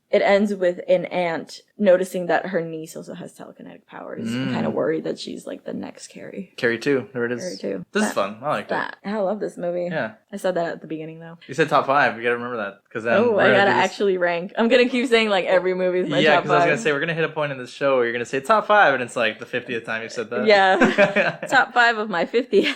it ends with an aunt noticing that her niece also has telekinetic powers and kind of worried that she's like the next Carrie. Carrie 2, there it is. Carrie 2. This is fun. I like that. I love this movie. Yeah. I said that at the beginning though. You said top 5. You gotta remember that. Cause then I gotta actually rank. I'm gonna keep saying like every movie is my top 5. Yeah, because I was gonna say, we're gonna hit a point in this show where you're gonna say top 5, and it's like the 50th time you said that. Yeah. Top 5 of my 50.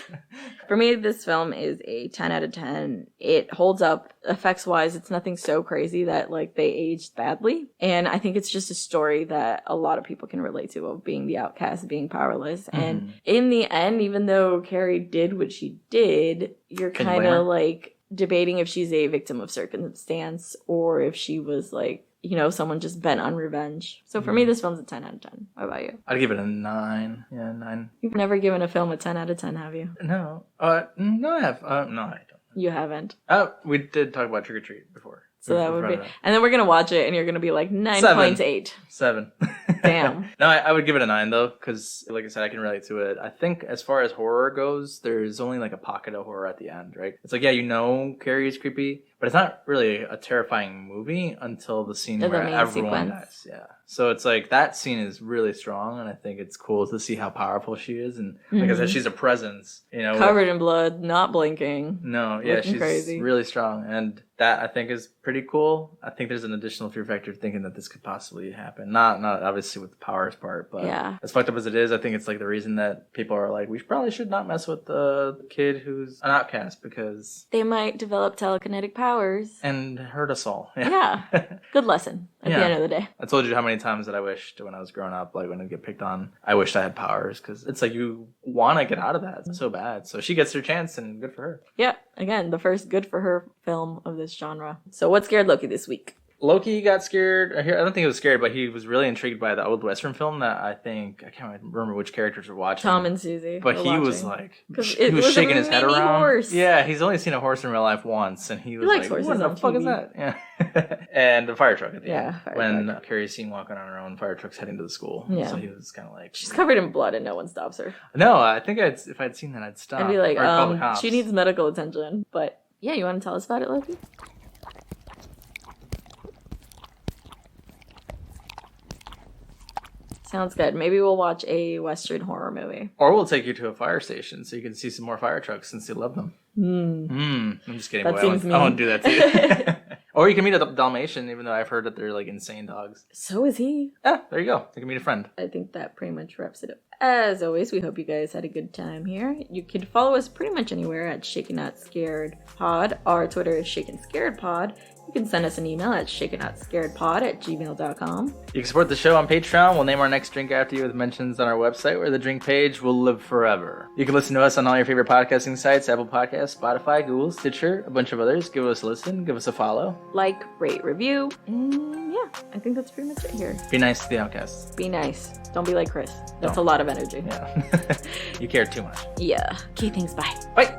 For me, this film is a 10 out of 10. It holds up effects wise. It's nothing so crazy that like they aged badly. And I think it's just a story that a lot of people can relate to, of being the outcast, being powerless. And in the end, even though Carrie did what she did, you're kind of like debating if she's a victim of circumstance or if she was like, you know, someone just bent on revenge. So for me, this film's a 10 out of 10. What about you? I'd give it a 9. Yeah, 9. You've never given a film a 10 out of 10, have you? No. No, I have. No, I don't. You haven't. We did talk about Trick or Treat before. So that would be... And then we're going to watch it, and you're going to be like, 9.8. 7. Damn. No, I would give it a 9, though, because, like I said, I can relate to it. I think as far as horror goes, there's only, like, a pocket of horror at the end, right? It's like, yeah, you know Carrie is creepy, but it's not really a terrifying movie until the scene where everyone dies. Yeah. So it's like, that scene is really strong, and I think it's cool to see how powerful she is. And like I said, she's a presence, you know. Covered in blood, not blinking. No, yeah, she's crazy. Really strong. And That I think is pretty cool. I think there's an additional fear factor thinking that this could possibly happen. Not obviously with the powers part, but as fucked up as it is, I think it's like the reason that people are like, we probably should not mess with the kid who's an outcast because they might develop telekinetic powers and hurt us all. Yeah. Good lesson at the end of the day. I told you how many times that I wished when I was growing up, like when I get picked on, I wished I had powers because it's like you want to get out of that. It's so bad. So she gets her chance and good for her. Yeah. Again, the first good for her film of this genre. So what scared Loki this week? Loki got scared. I don't think he was scared, but he was really intrigued by the old Western film that I can't remember which characters were watching. Tom and Susie. But he was like, he was shaking his head around. Horse. Yeah, he's only seen a horse in real life once, and he was likes like, what the fuck is that? Yeah. And the fire truck at the end. When Carrie's seen walking on her own, fire truck's heading to the school. Yeah. So he was kind of like... She's covered in blood and no one stops her. No, I think if I'd seen that, I'd stop. I'd be like, she needs medical attention. But yeah, you want to tell us about it, Loki? Sounds good. Maybe we'll watch a Western horror movie. Or we'll take you to a fire station so you can see some more fire trucks since you love them. I'm just kidding. That seems mean. I won't do that to you. Or you can meet a Dalmatian, even though I've heard that they're like insane dogs. So is he. Yeah, there you go. You can meet a friend. I think that pretty much wraps it up. As always, we hope you guys had a good time here. You can follow us pretty much anywhere at Shaken Not Scared Pod. Our Twitter is Shaken Scared Pod. You can send us an email at shakennotScaredPod@gmail.com. You can support the show on Patreon. We'll name our next drink after you with mentions on our website where the drink page will live forever. You can listen to us on all your favorite podcasting sites, Apple Podcasts, Spotify, Google, Stitcher, a bunch of others. Give us a listen. Give us a follow. Like, rate, review. And yeah, I think that's pretty much it here. Be nice to the outcasts. Be nice. Don't be like Chris. That's a lot of energy. Yeah. You care too much. Yeah. Okay, thanks. Bye. Bye.